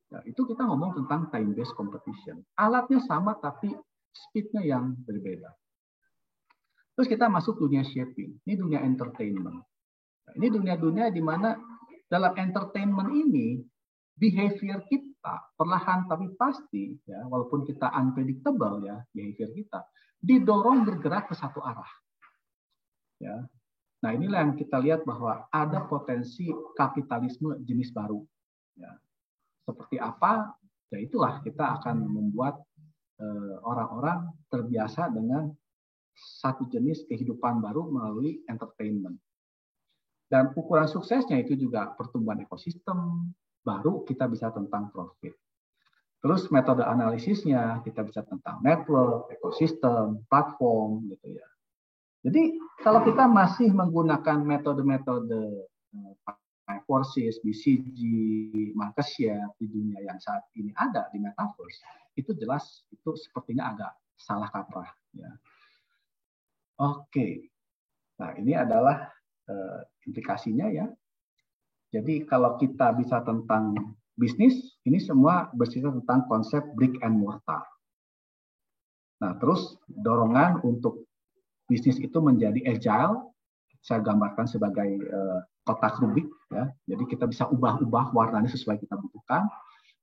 Ya, itu kita ngomong tentang time-based competition. Alatnya sama tapi speed-nya yang berbeda. Terus kita masuk dunia shaping. Ini dunia entertainment. Nah, ini dunia-dunia di mana dalam entertainment ini behavior kita perlahan tapi pasti, ya, walaupun kita unpredictable ya behavior kita, didorong bergerak ke satu arah. Ya. Nah, inilah yang kita lihat bahwa ada potensi kapitalisme jenis baru. Ya. Seperti apa? Ya itulah kita akan membuat orang-orang terbiasa dengan satu jenis kehidupan baru melalui entertainment. Dan ukuran suksesnya itu juga pertumbuhan ekosistem, baru kita bisa tentang profit. Terus metode analisisnya kita bisa tentang network, ekosistem, platform, gitu ya. Jadi kalau kita masih menggunakan metode-metode forces, BCG, market share di dunia yang saat ini ada di metaverse, itu jelas itu sepertinya agak salah kaprah. Ya. Oke, nah ini adalah implikasinya ya. Jadi kalau kita bisa tentang bisnis, ini semua bercerita tentang konsep brick and mortar. Nah terus dorongan untuk bisnis itu menjadi agile, saya gambarkan sebagai kotak Rubik, ya. Jadi kita bisa ubah-ubah warnanya sesuai kita butuhkan.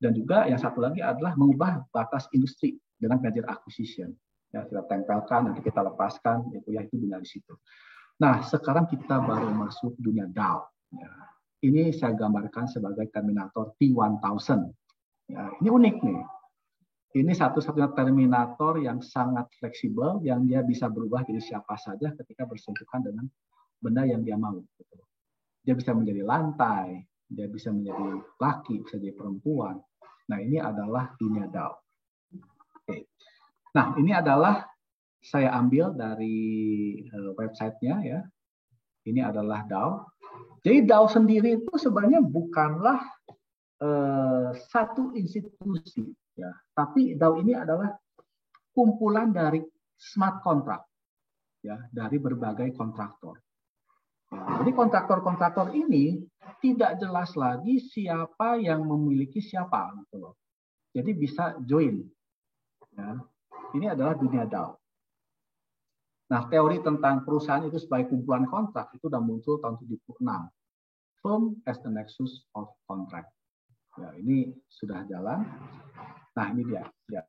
Dan juga yang satu lagi adalah mengubah batas industri dengan merger acquisition. Ya, kita tempelkan, nanti kita lepaskan, itu dunia di situ. Nah, sekarang kita baru masuk dunia DAO. Ya. Ini saya gambarkan sebagai Terminator T1000. Ya, ini unik nih. Ini satu-satunya Terminator yang sangat fleksibel, yang dia bisa berubah jadi siapa saja ketika bersentuhan dengan benda yang dia mau. Dia bisa menjadi lantai, dia bisa menjadi laki, bisa jadi perempuan. Nah, ini adalah dunia DAO. Oke. Nah, ini adalah saya ambil dari websitenya ya. Ini adalah DAO. Jadi DAO sendiri itu sebenarnya bukanlah satu institusi, ya. Tapi DAO ini adalah kumpulan dari smart contract, ya, dari berbagai kontraktor. Jadi kontraktor-kontraktor ini tidak jelas lagi siapa yang memiliki siapa, gitu loh. Jadi bisa join. Ya. Ini adalah dunia DAO. Nah, teori tentang perusahaan itu sebagai kumpulan kontrak itu sudah muncul tahun 76. firm as the nexus of contract. Ya, ini sudah jalan. Nah, ini dia. Ya.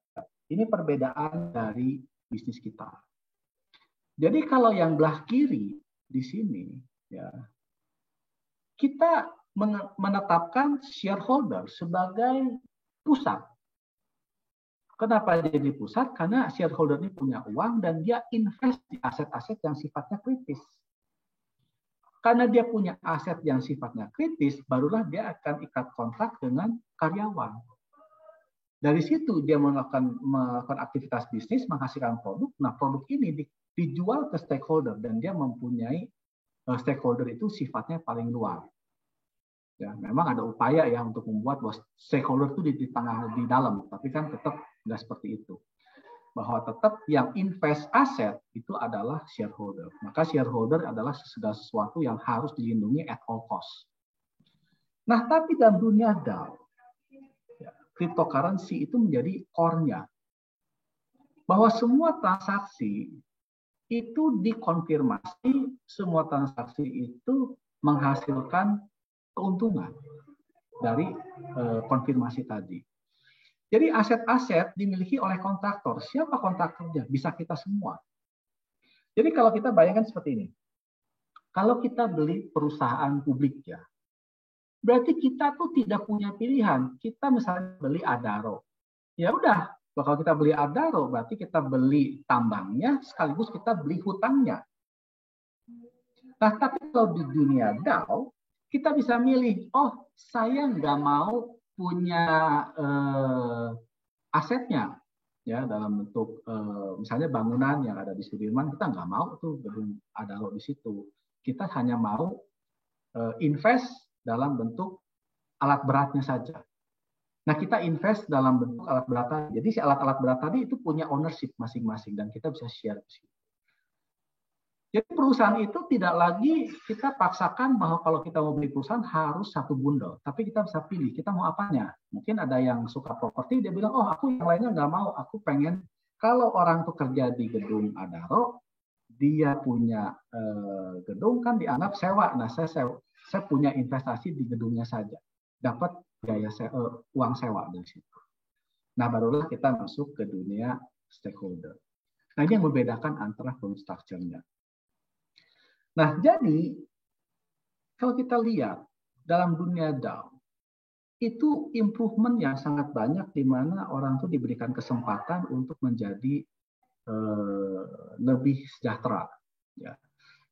Ini perbedaan dari bisnis kita. Jadi kalau yang belah kiri di sini, ya, kita menetapkan shareholder sebagai pusat. Kenapa jadi pusat? Karena shareholder ini punya uang dan dia invest di aset-aset yang sifatnya kritis. Karena dia punya aset yang sifatnya kritis, barulah dia akan ikat kontrak dengan karyawan. Dari situ dia melakukan aktivitas bisnis, menghasilkan produk. Nah, produk ini dijual ke stakeholder dan dia mempunyai stakeholder itu sifatnya paling luar. Ya, memang ada upaya ya untuk membuat bahwa stakeholder itu di dalam, tapi kan tetap nggak seperti itu. Bahwa tetap yang invest aset itu adalah shareholder. Maka shareholder adalah segala sesuatu yang harus dilindungi at all cost. Nah, tapi dalam dunia DAO, cryptocurrency itu menjadi core-nya. Bahwa semua transaksi itu dikonfirmasi, semua transaksi itu menghasilkan keuntungan dari konfirmasi tadi. Jadi aset-aset dimiliki oleh kontraktor. Siapa kontraktornya? Bisa kita semua. Jadi kalau kita bayangkan seperti ini. Kalau kita beli perusahaan publik ya, berarti kita tuh tidak punya pilihan. Kita misalnya beli Adaro. Ya udah, kalau kita beli Adaro, berarti kita beli tambangnya, sekaligus kita beli hutangnya. Nah, tapi kalau di dunia DAO, kita bisa milih, oh saya nggak mau punya asetnya, ya dalam bentuk misalnya bangunan yang ada di Sudirman, kita nggak mau tuh gedung Adaro di situ. Kita hanya mau invest dalam bentuk alat beratnya saja. Nah, kita invest dalam bentuk alat berat tadi. Jadi si alat-alat berat tadi itu punya ownership masing-masing dan kita bisa share di situ. Jadi perusahaan itu tidak lagi kita paksakan bahwa kalau kita mau beli perusahaan harus satu bundle. Tapi kita bisa pilih, kita mau apanya. Mungkin ada yang suka properti, dia bilang, oh aku yang lainnya nggak mau, aku pengen kalau orang tuh kerja di gedung Adaro, dia punya gedung kan dianggap sewa. Nah, saya punya investasi di gedungnya saja. Dapat biaya uang sewa dari situ. Nah, barulah kita masuk ke dunia stakeholder. Nah, ini yang membedakan antara fund structure-nya. Nah, jadi kalau kita lihat dalam dunia DAO, itu improvement yang sangat banyak di mana orang itu diberikan kesempatan untuk menjadi lebih sejahtera. Ya.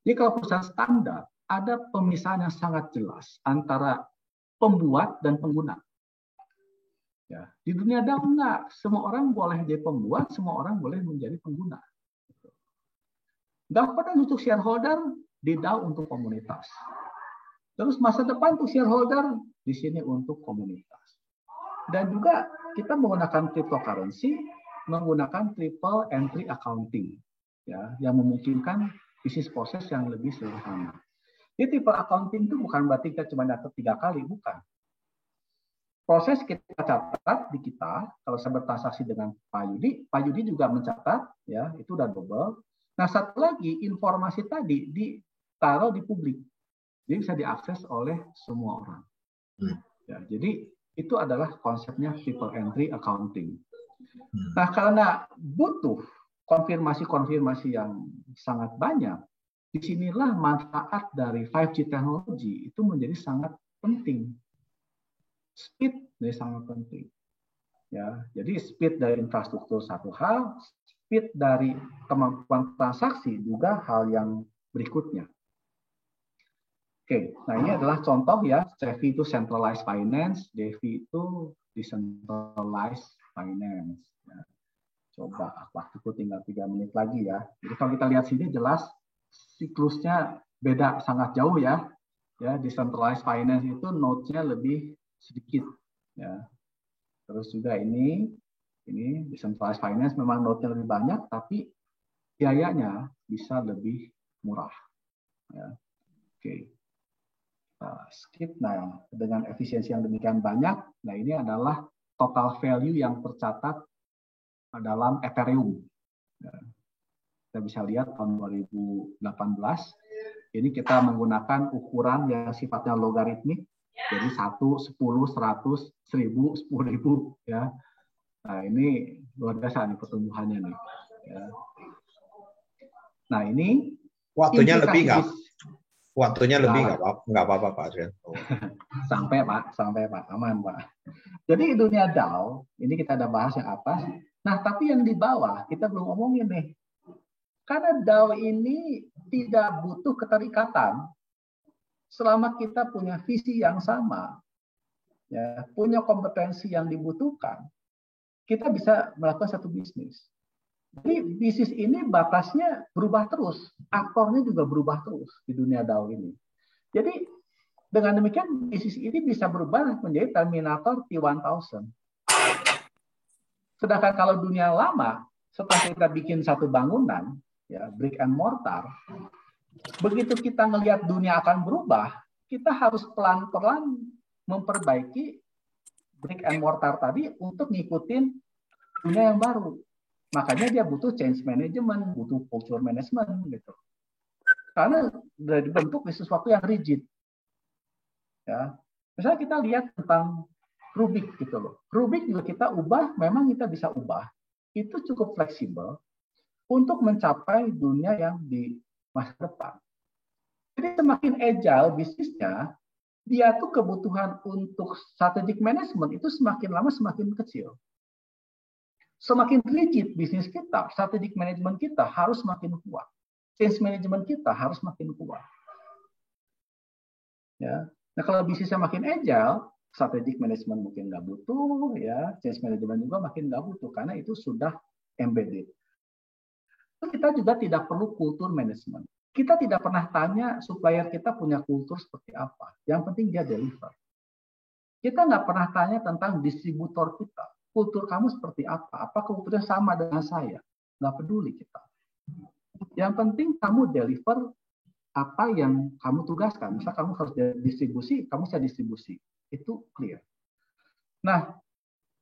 Jadi kalau perusahaan standar, ada pemisahan yang sangat jelas antara pembuat dan pengguna. Ya. Di dunia DAO enggak, semua orang boleh jadi pembuat, semua orang boleh menjadi pengguna. Governance untuk shareholder, di DAO untuk komunitas. Terus masa depan untuk shareholder, di sini untuk komunitas. Dan juga kita menggunakan cryptocurrency, menggunakan triple entry accounting, ya, yang memungkinkan bisnis proses yang lebih sederhana. Jadi triple accounting itu bukan berarti kita cuma catat 3 kali, bukan. Proses kita catat di kita, kalau saya bertransaksi dengan Pak Yudi juga mencatat, ya, itu udah double. Nah, satu lagi informasi tadi ditaruh di publik, jadi bisa diakses oleh semua orang. Ya, jadi itu adalah konsepnya triple entry accounting. Nah, karena butuh konfirmasi yang sangat banyak, disinilah manfaat dari 5G teknologi itu menjadi sangat penting. Speed menjadi sangat penting. Ya, jadi speed dari infrastruktur satu hal, speed dari kemampuan transaksi juga hal yang berikutnya. Oke, nah ini adalah contoh ya, CEFI itu centralized finance, DeFi itu decentralized finance. Ya. Coba, waktuku tinggal 3 menit lagi ya. Jadi kalau kita lihat sini jelas siklusnya beda sangat jauh ya. Ya, decentralized finance itu node-nya lebih sedikit. Ya. Terus juga ini decentralized finance memang node-nya lebih banyak, tapi biayanya bisa lebih murah. Ya. Oke. Skip. Nah, dengan efisiensi yang demikian banyak, nah ini adalah total value yang tercatat dalam Ethereum. Ya. Kita bisa lihat tahun 2018 Ini kita menggunakan ukuran yang sifatnya logaritmik, jadi 1, 10, 100, 1000, 10.000 ya. Nah, ini luar biasa nih pertumbuhannya nih. Ya. Nah, ini Waktunya lebih nggak? bis- Waktunya lebih nggak apa-apa Pak Adrian. Sampai Pak, aman Pak. Jadi dunia DAO, ini kita ada bahas yang atas. Nah, tapi yang di bawah kita belum ngomongin nih. Karena DAO ini tidak butuh keterikatan selama kita punya visi yang sama, ya, punya kompetensi yang dibutuhkan, kita bisa melakukan satu bisnis. Jadi bisnis ini batasnya berubah terus, aktornya juga berubah terus di dunia DAO ini. Jadi dengan demikian bisnis ini bisa berubah menjadi Terminator T1000. Sedangkan kalau dunia lama, setelah kita bikin satu bangunan, ya brick and mortar, begitu kita ngelihat dunia akan berubah, kita harus pelan-pelan memperbaiki brick and mortar tadi untuk ngikutin dunia yang baru. Makanya dia butuh change management, butuh culture management gitu. Karena sudah dibentuk di sesuatu yang rigid. Ya. Misalnya kita lihat tentang Rubik gitu loh. Rubik juga kita ubah, memang kita bisa ubah. Itu cukup fleksibel untuk mencapai dunia yang di masa depan. Jadi semakin agile bisnisnya, dia tuh kebutuhan untuk strategic management itu semakin lama semakin kecil. Semakin rigid bisnis kita, strategic management kita harus makin kuat. Change management kita harus makin kuat. Ya. Nah, kalau bisnisnya makin agile, strategic management mungkin nggak butuh, ya, change management juga makin nggak butuh karena itu sudah embedded. Kita juga tidak perlu kultur management. Kita tidak pernah tanya supplier kita punya kultur seperti apa. Yang penting dia deliver. Kita nggak pernah tanya tentang distributor kita. Kultur kamu seperti apa? Apa kulturnya sama dengan saya? Nggak peduli kita. Yang penting kamu deliver apa yang kamu tugaskan. Misal kamu harus distribusi, kamu bisa distribusi. Itu clear. Nah,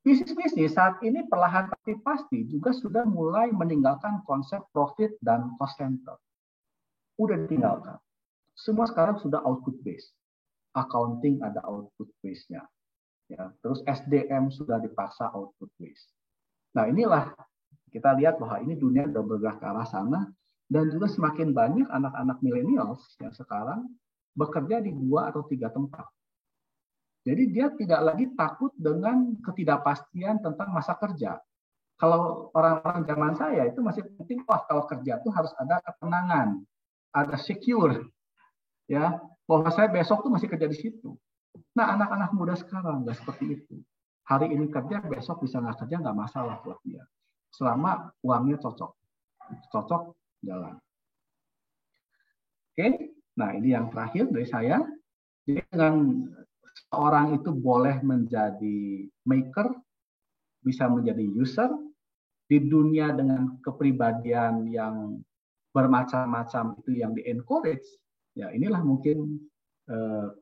bisnis-bisnis saat ini perlahan tapi pasti juga sudah mulai meninggalkan konsep profit dan cost center. Udah ditinggalkan. Semua sekarang sudah output based. Accounting ada output based-nya. Ya, terus SDM sudah dipaksa output based. Nah, inilah kita lihat bahwa ini dunia sudah bergerak ke arah sana dan juga semakin banyak anak-anak millennials yang sekarang bekerja di 2 atau 3 tempat. Jadi dia tidak lagi takut dengan ketidakpastian tentang masa kerja. Kalau orang-orang zaman saya itu masih penting, wah kalau kerja itu harus ada ketenangan, ada secure, ya bahwa saya besok tuh masih kerja di situ. Nah anak-anak muda sekarang nggak seperti itu. Hari ini kerja, besok bisa nggak kerja nggak masalah buat dia. Selama uangnya cocok, jalan. Oke, nah ini yang terakhir dari saya. Jadi dengan orang itu boleh menjadi maker, bisa menjadi user, di dunia dengan kepribadian yang bermacam-macam itu yang di-encourage, ya inilah mungkin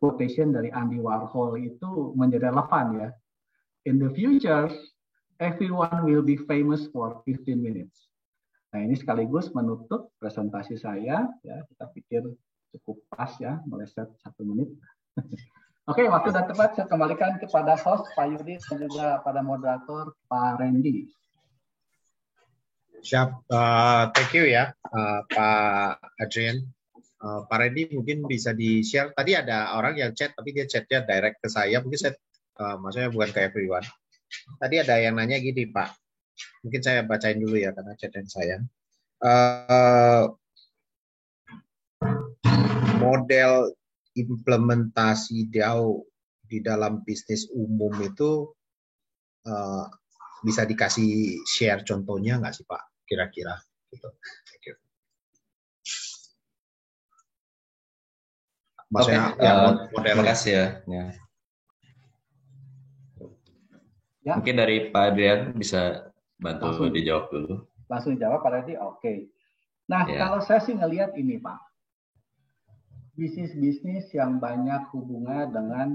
quotation dari Andy Warhol itu menjadi relevan ya. In the future, everyone will be famous for 15 minutes. Nah ini sekaligus menutup presentasi saya, ya kita pikir cukup pas ya, meleset 1 menit. Oke, waktu dan tepat saya kembalikan kepada host Pak Yudi dan juga pada moderator Pak Randy. Siap, thank you ya Pak Adrian. Pak Randy mungkin bisa di-share. Tadi ada orang yang chat, tapi dia chatnya direct ke saya. Mungkin saya, maksudnya bukan ke everyone. Tadi ada yang nanya gini Pak, mungkin saya bacain dulu ya karena chatan saya. Model implementasi DAO di dalam bisnis umum itu bisa dikasih share contohnya nggak sih Pak? Kira-kira gitu. Thank you. Maksudnya model. Terima kasih ya. Ya. Mungkin dari Pak Adrian bisa bantu langsung dijawab dulu. Langsung dijawab Pak Randy. Oke. Nah kalau saya sih ngelihat ini Pak, bisnis-bisnis yang banyak hubungan dengan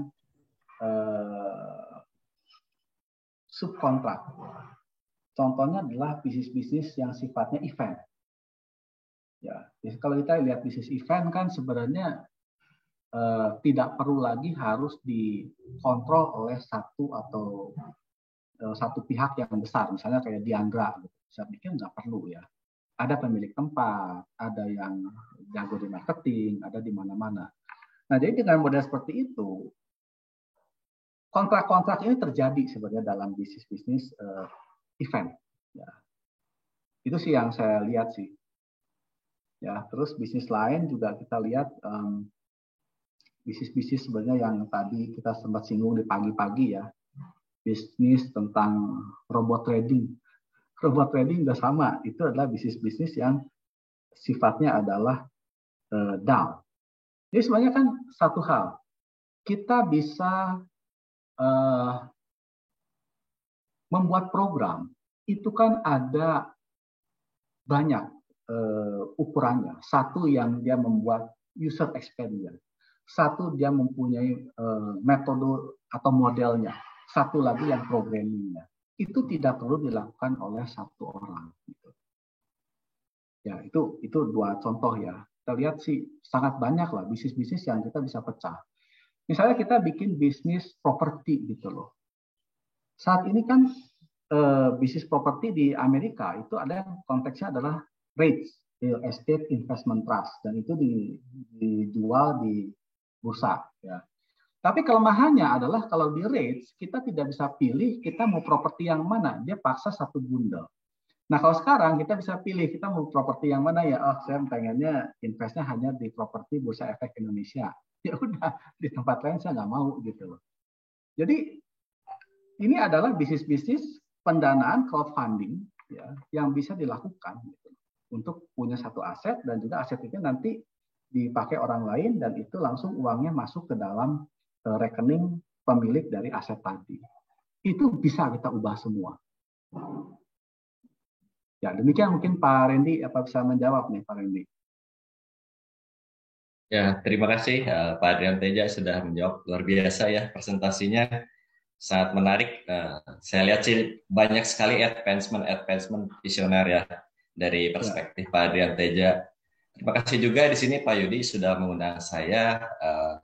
subkontrak. Contohnya adalah bisnis-bisnis yang sifatnya event. Ya, jadi kalau kita lihat bisnis event kan sebenarnya tidak perlu lagi harus dikontrol oleh satu atau satu pihak yang besar, misalnya kayak Diandra. Gitu. Saya pikir nggak perlu ya. Ada pemilik tempat, ada yang jago di marketing, ada di mana-mana. Nah, jadi dengan model seperti itu, kontrak-kontrak ini terjadi sebenarnya dalam bisnis-bisnis event. Ya. Itu sih yang saya lihat sih. Ya, terus bisnis lain juga kita lihat bisnis-bisnis sebenarnya yang tadi kita sempat singgung di pagi-pagi ya, bisnis tentang robot trading. Robot trading udah sama, itu adalah bisnis-bisnis yang sifatnya adalah down. Jadi sebenarnya kan satu hal, kita bisa membuat program, itu kan ada banyak ukurannya. Satu yang dia membuat user experience. Satu dia mempunyai metode atau modelnya, satu lagi yang programmingnya. Itu tidak perlu dilakukan oleh satu orang. Gitu. Ya, itu dua contoh ya. Kita lihat sih sangat banyak lah bisnis-bisnis yang kita bisa pecah. Misalnya kita bikin bisnis properti gitu loh. Saat ini kan bisnis properti di Amerika itu ada konteksnya adalah REITs, Real Estate Investment Trust, dan itu dijual di bursa ya. Tapi kelemahannya adalah kalau di REITs kita tidak bisa pilih kita mau properti yang mana, dia paksa satu bundle. Nah kalau sekarang kita bisa pilih kita mau properti yang mana ya, saya pengennya investnya hanya di properti Bursa Efek Indonesia. Ya udah, di tempat lain saya nggak mau gitu loh. Jadi ini adalah bisnis-bisnis pendanaan crowdfunding ya, yang bisa dilakukan gitu, untuk punya satu aset dan juga aset itu nanti dipakai orang lain dan itu langsung uangnya masuk ke dalam rekening pemilik dari aset tadi. Itu bisa kita ubah semua. Ya, demikian mungkin Pak Randy, apa bisa menjawab nih Pak Randy? Ya, terima kasih Pak Adrian Teja sudah menjawab, luar biasa ya presentasinya, sangat menarik. Saya lihat sih banyak sekali advancement visioner ya dari perspektif Pak Adrian Teja. Terima kasih juga di sini Pak Yudi sudah mengundang saya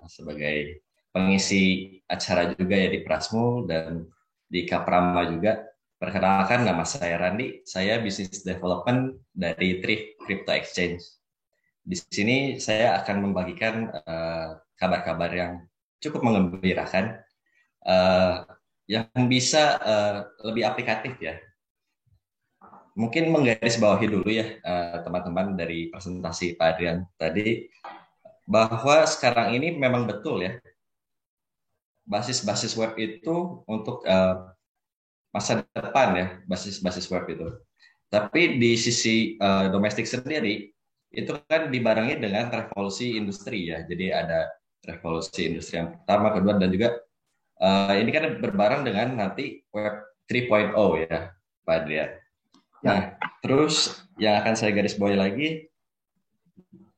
sebagai pengisi acara juga ya di Prasmu dan di Kaprama juga. Perkenalkan, nama saya Randi, saya Business Development dari Thrift Crypto Exchange. Di sini saya akan membagikan kabar-kabar yang cukup menggembirakan, yang bisa lebih aplikatif ya. Mungkin menggarisbawahi dulu ya teman-teman dari presentasi Pak Adrian tadi, bahwa sekarang ini memang betul ya, basis-basis web itu untuk masa depan ya, basis-basis web itu. Tapi di sisi domestik sendiri, itu kan dibarengi dengan revolusi industri ya. Jadi ada revolusi industri yang pertama, kedua, dan juga ini kan berbareng dengan nanti web 3.0 ya, Pak Adrian. Nah, terus yang akan saya garis bawahi lagi,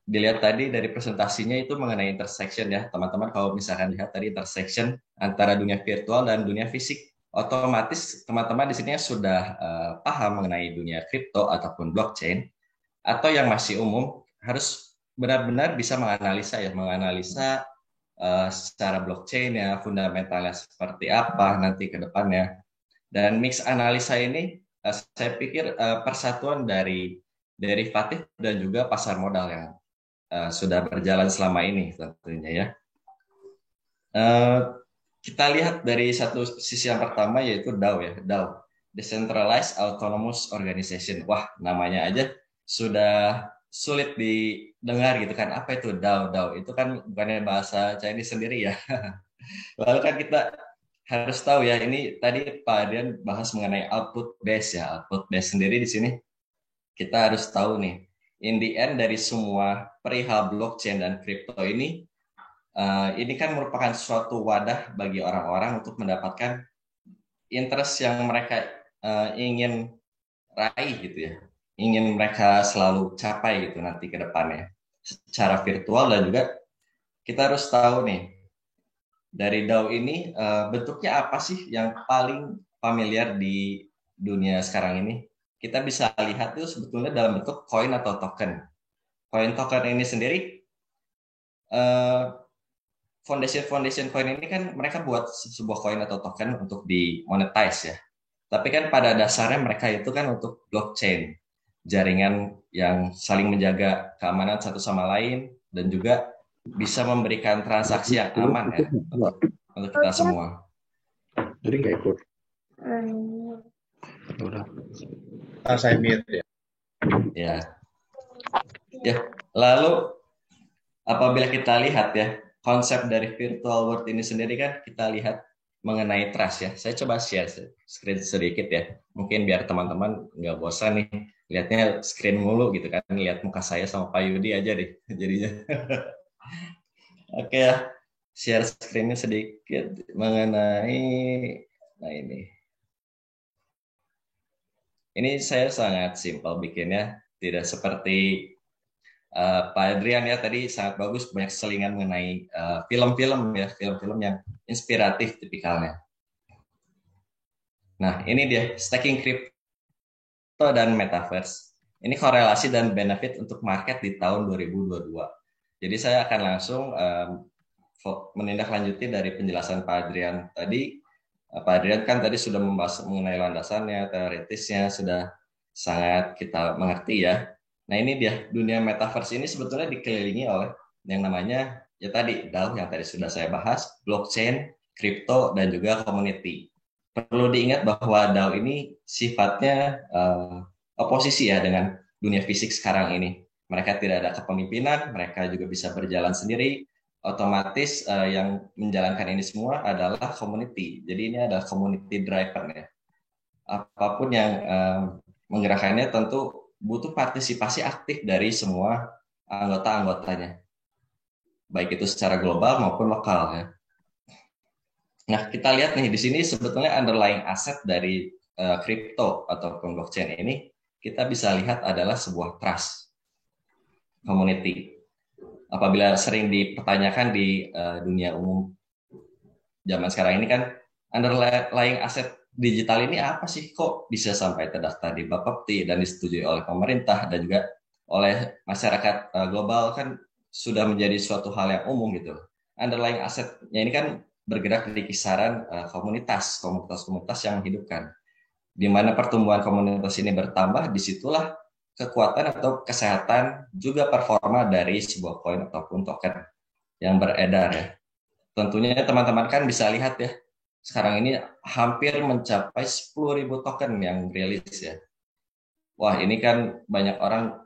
dilihat tadi dari presentasinya itu mengenai intersection ya, teman-teman. Kalau misalkan lihat tadi intersection antara dunia virtual dan dunia fisik, otomatis teman-teman di sini sudah paham mengenai dunia kripto ataupun blockchain, atau yang masih umum harus benar-benar bisa menganalisa secara blockchain ya, fundamentalnya seperti apa nanti ke depannya. Dan mix analisa ini saya pikir persatuan dari derivatif dan juga pasar modal yang sudah berjalan selama ini tentunya ya. Kita lihat dari satu sisi yang pertama yaitu DAO ya, DAO, Decentralized Autonomous Organization. Wah, namanya aja sudah sulit didengar gitu kan. Apa itu DAO? DAO itu kan bukannya bahasa Chinese sendiri ya. Lalu kan kita harus tahu ya, ini tadi Pak Adrian bahas mengenai output base ya. Output base sendiri di sini kita harus tahu nih, in the end dari semua perihal blockchain dan kripto ini kan merupakan suatu wadah bagi orang-orang untuk mendapatkan interest yang mereka ingin raih gitu ya, ingin mereka selalu capai gitu nanti ke depannya secara virtual. Dan juga kita harus tahu nih, dari DAO ini bentuknya apa sih yang paling familiar di dunia sekarang ini? Kita bisa lihat itu sebetulnya dalam bentuk koin atau token. Koin token ini sendiri, foundation koin ini kan mereka buat sebuah koin atau token untuk dimonetize ya. Tapi kan pada dasarnya mereka itu kan untuk blockchain, jaringan yang saling menjaga keamanan satu sama lain dan juga bisa memberikan transaksi yang aman ya untuk kita semua. Jadi nggak ikut. Udah. Saya mute ya. Ya. Ya. Lalu apabila kita lihat ya konsep dari virtual world ini sendiri kan kita lihat mengenai trust ya. Saya coba share screen sedikit ya. Mungkin biar teman-teman nggak bosan nih lihatnya screen mulu gitu kan. Lihat muka saya sama Pak Yudi aja deh jadinya. Oke ya. Share screen-nya sedikit mengenai ini. Ini saya sangat simpel bikinnya, tidak seperti Pak Adrian ya tadi sangat bagus, banyak selingan mengenai film-film ya, film-film yang inspiratif tipikalnya. Nah ini dia staking crypto dan metaverse. Ini korelasi dan benefit untuk market di tahun 2022. Jadi saya akan langsung menindaklanjuti dari penjelasan Pak Adrian tadi. Pak Adrian kan tadi sudah membahas mengenai landasannya, teoritisnya sudah sangat kita mengerti ya. Nah ini dia, dunia metaverse ini sebetulnya dikelilingi oleh yang namanya, ya tadi DAO yang tadi sudah saya bahas, blockchain, kripto, dan juga community. Perlu diingat bahwa DAO ini sifatnya oposisi ya dengan dunia fisik sekarang ini. Mereka tidak ada kepemimpinan, mereka juga bisa berjalan sendiri, otomatis yang menjalankan ini semua adalah community. Jadi ini adalah community driver ya. Apapun yang menggerakkannya tentu butuh partisipasi aktif dari semua anggota-anggotanya. Baik itu secara global maupun lokal ya. Nah, kita lihat nih di sini sebetulnya underlying aset dari crypto ataupun blockchain ini kita bisa lihat adalah sebuah trust community. Apabila sering dipertanyakan di dunia umum zaman sekarang ini kan underlying aset digital ini apa sih, kok bisa sampai terdaftar di Bapepti dan disetujui oleh pemerintah dan juga oleh masyarakat global kan sudah menjadi suatu hal yang umum gitu. Underlying asetnya ini kan bergerak di kisaran komunitas yang menghidupkan. Di mana pertumbuhan komunitas ini bertambah, disitulah kekuatan atau kesehatan juga performa dari sebuah koin ataupun token yang beredar ya. Tentunya teman-teman kan bisa lihat ya, sekarang ini hampir mencapai 10.000 token yang rilis ya. Wah ini kan banyak orang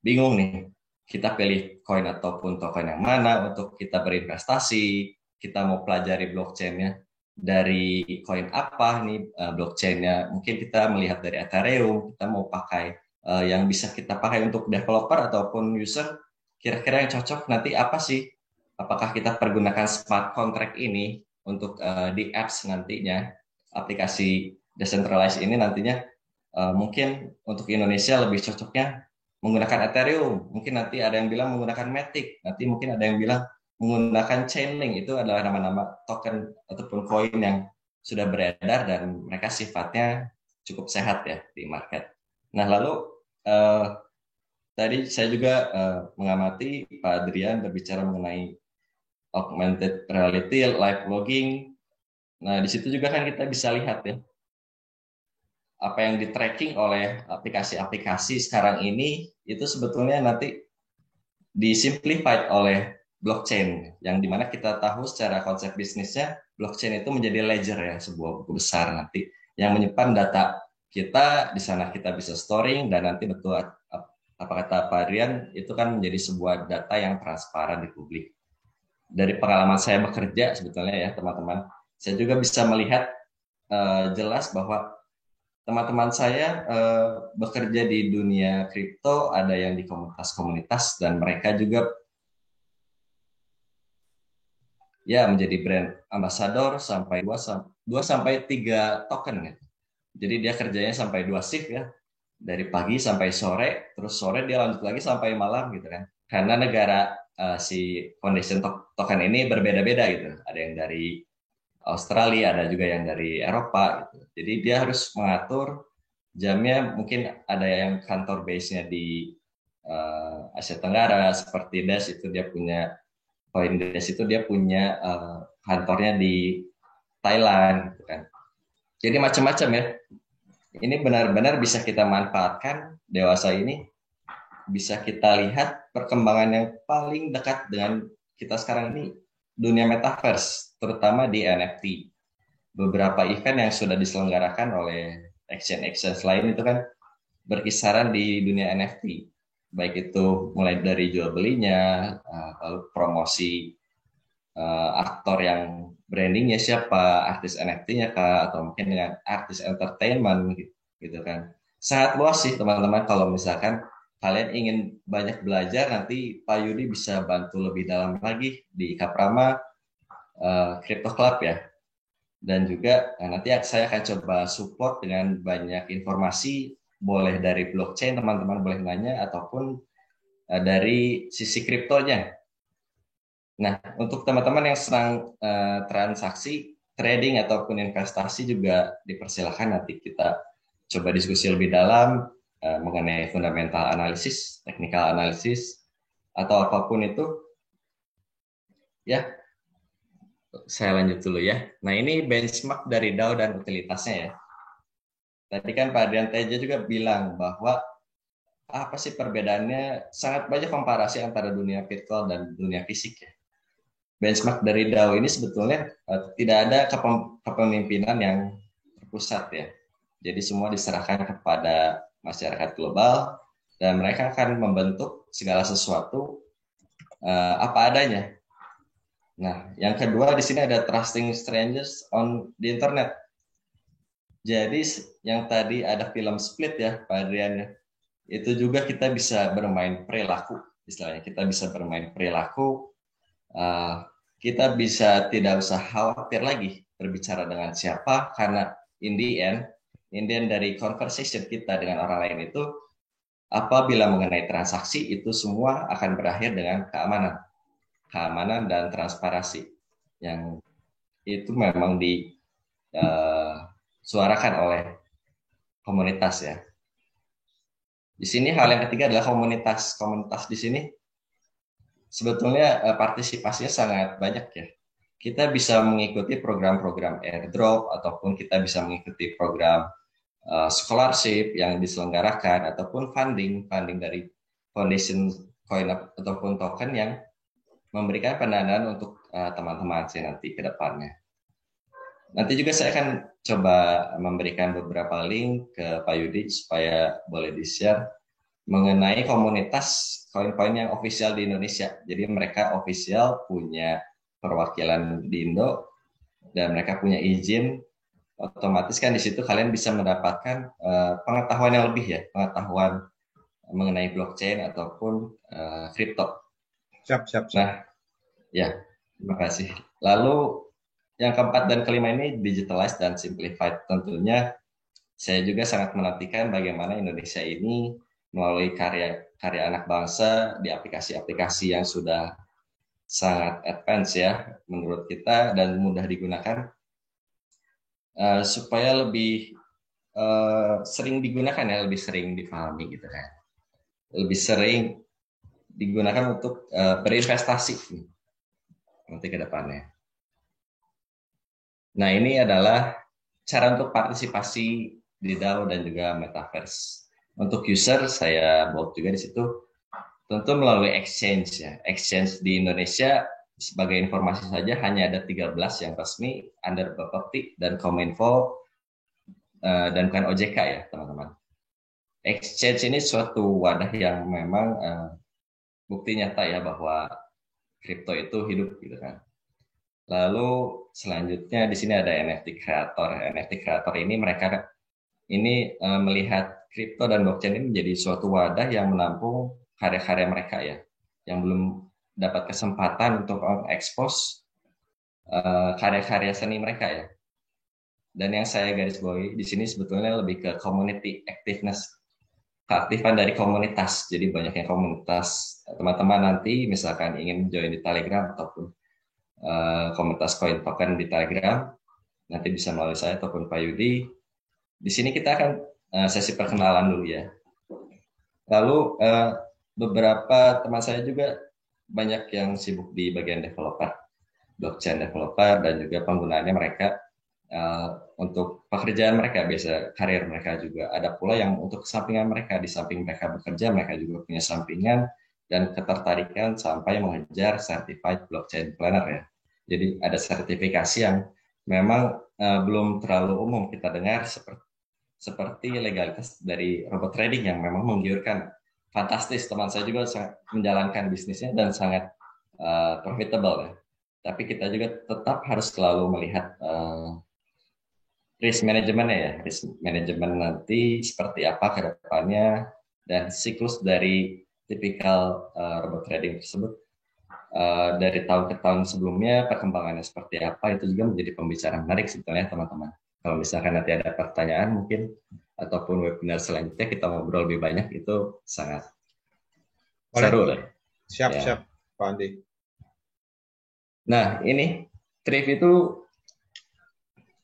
bingung nih, kita pilih koin ataupun token yang mana untuk kita berinvestasi, kita mau pelajari blockchain-nya dari koin apa nih blockchain-nya, mungkin kita melihat dari Ethereum, kita mau pakai yang bisa kita pakai untuk developer ataupun user, kira-kira yang cocok nanti apa sih? Apakah kita pergunakan smart contract ini untuk di apps nantinya, aplikasi decentralized ini nantinya mungkin untuk Indonesia lebih cocoknya menggunakan Ethereum, mungkin nanti ada yang bilang menggunakan Matic, nanti mungkin ada yang bilang menggunakan Chainlink. Itu adalah nama-nama token ataupun koin yang sudah beredar dan mereka sifatnya cukup sehat ya di market. Nah lalu tadi saya juga mengamati Pak Adrian berbicara mengenai augmented reality, live blogging. Nah di situ juga kan kita bisa lihat ya apa yang di tracking oleh aplikasi-aplikasi sekarang ini itu sebetulnya nanti disimplified oleh blockchain, yang dimana kita tahu secara konsep bisnisnya blockchain itu menjadi ledger ya, sebuah buku besar nanti yang menyimpan data kita. Di sana kita bisa storing dan nanti betul apa kata Pak Adrian itu kan menjadi sebuah data yang transparan di publik. Dari pengalaman saya bekerja sebetulnya ya teman-teman, saya juga bisa melihat jelas bahwa teman-teman saya bekerja di dunia kripto, ada yang di komunitas-komunitas dan mereka juga ya menjadi brand ambassador sampai 2 sampai 3 token gitu. Jadi dia kerjanya sampai 2 shift ya. Dari pagi sampai sore, terus sore dia lanjut lagi sampai malam gitu kan. Karena negara si foundation token ini berbeda-beda gitu. Ada yang dari Australia, ada juga yang dari Eropa gitu. Jadi dia harus mengatur jamnya, mungkin ada yang kantor base-nya di Asia Tenggara, seperti Dash itu dia punya Coindesk itu dia punya kantornya di Thailand, gitu kan. Jadi macam-macam ya. Ini benar-benar bisa kita manfaatkan dewasa ini, bisa kita lihat perkembangan yang paling dekat dengan kita sekarang ini, dunia metaverse, terutama di NFT. Beberapa event yang sudah diselenggarakan oleh exchange lain itu kan berkisaran di dunia NFT. Baik itu mulai dari jual belinya, lalu promosi aktor yang brandingnya siapa, artis NFT-nya kah, atau mungkin dengan artis entertainment gitu kan. Sangat luas sih teman-teman. Kalau misalkan kalian ingin banyak belajar, nanti Pak Yudi bisa bantu lebih dalam lagi di Kaprama Crypto Club ya. Dan juga nanti saya akan coba support dengan banyak informasi, boleh dari blockchain teman-teman boleh nanya, ataupun dari sisi kriptonya. Nah, untuk teman-teman yang sedang transaksi, trading ataupun investasi juga dipersilakan, nanti kita coba diskusi lebih dalam mengenai fundamental analisis, technical analisis, atau apapun itu. Ya, saya lanjut dulu ya. Nah, ini benchmark dari DAO dan utilitasnya ya. Tadi kan Pak Adrian Teja juga bilang bahwa apa sih perbedaannya, sangat banyak komparasi antara dunia virtual dan dunia fisik ya. Benchmark dari DAO ini sebetulnya tidak ada kepemimpinan yang terpusat ya. Jadi semua diserahkan kepada masyarakat global dan mereka akan membentuk segala sesuatu apa adanya. Nah, yang kedua di sini ada trusting strangers on the internet. Jadi yang tadi ada film Split ya, Pak Adrian ya. Itu juga kita bisa bermain perilaku, istilahnya kita bisa bermain perilaku. Kita bisa tidak usah khawatir lagi berbicara dengan siapa, karena in the end dari conversation kita dengan orang lain itu, apabila mengenai transaksi itu semua akan berakhir dengan keamanan dan transparansi yang itu memang disuarakan oleh komunitas ya. Di sini hal yang ketiga adalah komunitas di sini. Sebetulnya partisipasinya sangat banyak ya. Kita bisa mengikuti program-program airdrop, ataupun kita bisa mengikuti program scholarship yang diselenggarakan, ataupun funding dari foundation coin ataupun token yang memberikan pendanaan untuk teman-teman saya nanti ke depannya. Nanti juga saya akan coba memberikan beberapa link ke Pak Yudi supaya boleh di-share mengenai komunitas koin-koin yang official di Indonesia. Jadi mereka official punya perwakilan di Indo dan mereka punya izin, otomatis kan di situ kalian bisa mendapatkan pengetahuan yang lebih ya, pengetahuan mengenai blockchain ataupun kripto. Siap. Nah, ya, terima kasih. Lalu yang keempat dan kelima ini digitalized dan simplified. Tentunya saya juga sangat menantikan bagaimana Indonesia ini melalui karya anak bangsa di aplikasi-aplikasi yang sudah sangat advance ya menurut kita dan mudah digunakan, supaya lebih sering digunakan ya, lebih sering dipahami gitu kan, lebih sering digunakan untuk berinvestasi nanti ke depannya. Nah, ini adalah cara untuk partisipasi di DAO dan juga Metaverse. Untuk user, saya bawa juga di situ, tentu melalui exchange ya. Exchange di Indonesia, sebagai informasi saja, hanya ada 13 yang resmi, under Bapepti dan Kominfo, dan bukan OJK ya, teman-teman. Exchange ini suatu wadah yang memang bukti nyata ya bahwa kripto itu hidup gitu kan. Lalu selanjutnya di sini ada NFT creator. NFT creator ini mereka melihat kripto dan blockchain ini menjadi suatu wadah yang menampung karya-karya mereka ya, yang belum dapat kesempatan untuk mengekspos karya-karya seni mereka ya. Dan yang saya garis bawahi di sini sebetulnya lebih ke community activeness, keaktifan dari komunitas. Jadi banyaknya komunitas, teman-teman nanti misalkan ingin join di Telegram ataupun komunitas coin token di Telegram, nanti bisa melalui saya ataupun Pak Yudi. Di sini kita akan sesi perkenalan dulu ya. Lalu beberapa teman saya juga banyak yang sibuk di bagian developer, blockchain developer, dan juga penggunaannya mereka untuk pekerjaan mereka, biasa karir mereka juga. Ada pula yang untuk sampingan mereka, di samping mereka bekerja, mereka juga punya sampingan dan ketertarikan sampai mengejar certified blockchain planner ya. Jadi ada sertifikasi yang memang belum terlalu umum kita dengar, seperti legalitas dari robot trading yang memang menggiurkan. Fantastis, teman saya juga sangat menjalankan bisnisnya dan sangat profitable ya. Tapi kita juga tetap harus selalu melihat risk manajemennya ya, risk manajemen nanti seperti apa ke depannya, dan siklus dari tipikal robot trading tersebut dari tahun ke tahun sebelumnya perkembangannya seperti apa, itu juga menjadi pembicaraan menarik sebetulnya teman-teman. Kalau misalkan nanti ada pertanyaan mungkin ataupun webinar selanjutnya kita ngobrol lebih banyak, itu sangat seru lah. Siap, Pak Andi. Nah ini Thrift itu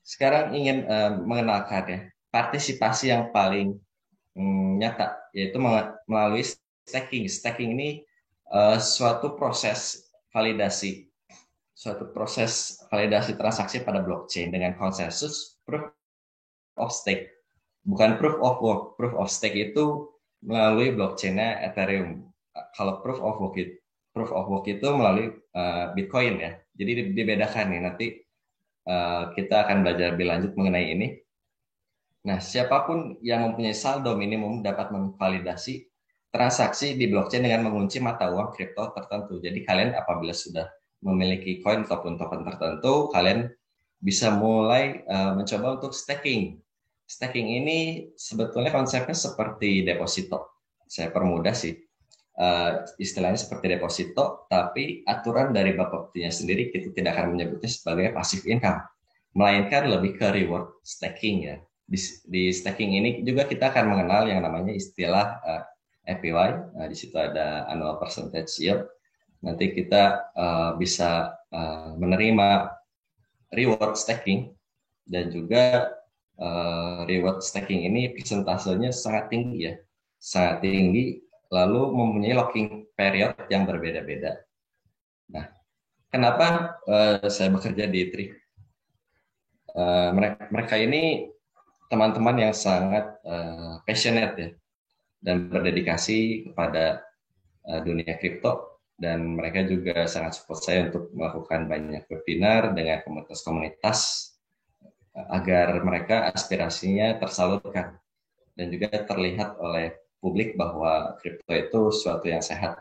sekarang ingin mengenalkan ya partisipasi yang paling nyata, yaitu melalui staking. Staking ini suatu proses validasi transaksi pada blockchain dengan konsensus proof of stake, bukan proof of work. Proof of stake itu melalui blockchainnya Ethereum. Kalau proof of work itu melalui Bitcoin ya. Jadi dibedakan nih, nanti kita akan belajar lebih lanjut mengenai ini. Nah, siapapun yang mempunyai saldo minimum dapat memvalidasi transaksi di blockchain dengan mengunci mata uang kripto tertentu. Jadi kalian apabila sudah memiliki koin ataupun token tertentu, kalian bisa mulai mencoba untuk staking. Staking ini sebetulnya konsepnya seperti deposito. Saya permudah sih. Istilahnya seperti deposito, tapi aturan dari Bapeptinya sendiri kita tidak akan menyebutnya sebagai passive income, melainkan lebih ke reward staking ya. Di staking ini juga kita akan mengenal yang namanya istilah APY. Di situ ada annual percentage yield. Nanti kita bisa menerima reward staking, dan juga reward staking ini persentasenya sangat tinggi ya, sangat tinggi, lalu mempunyai locking period yang berbeda-beda. Nah, kenapa saya bekerja di Thrift? Mereka ini teman-teman yang sangat passionate ya, dan berdedikasi kepada dunia kripto, dan mereka juga sangat support saya untuk melakukan banyak webinar dengan komunitas-komunitas agar mereka aspirasinya tersalurkan dan juga terlihat oleh publik bahwa kripto itu suatu yang sehat.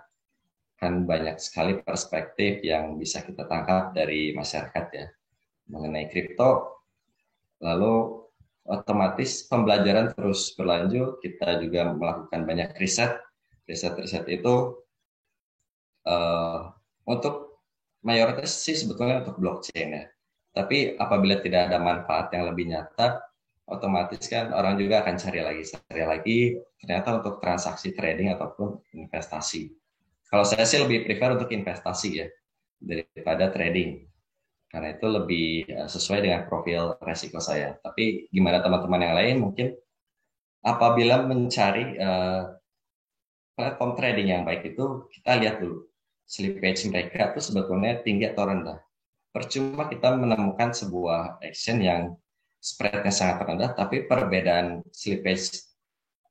Kan banyak sekali perspektif yang bisa kita tangkap dari masyarakat ya mengenai kripto. Lalu otomatis pembelajaran terus berlanjut, kita juga melakukan banyak riset itu untuk mayoritas sih sebetulnya untuk blockchain ya. Tapi apabila tidak ada manfaat yang lebih nyata, otomatis kan orang juga akan cari lagi ternyata untuk transaksi trading ataupun investasi. Kalau saya sih lebih prefer untuk investasi ya daripada trading, karena itu lebih sesuai dengan profil resiko saya. Tapi gimana teman-teman yang lain, mungkin apabila mencari platform trading yang baik itu kita lihat dulu slippage mereka itu sebetulnya tinggi atau rendah. Percuma kita menemukan sebuah action yang spreadnya sangat rendah, tapi perbedaan slippage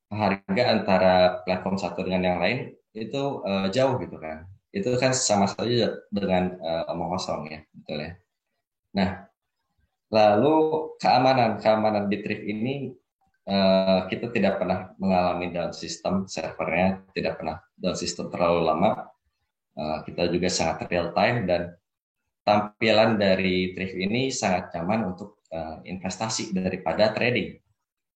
harga antara platform satu dengan yang lain itu jauh gitu kan. Itu kan sama saja dengan omong kosong ya, betul ya. Nah, lalu keamanan di Thrift ini kita tidak pernah mengalami down system, servernya tidak pernah down system terlalu lama. Kita juga sangat real time, dan tampilan dari Thrift ini sangat nyaman untuk investasi daripada trading.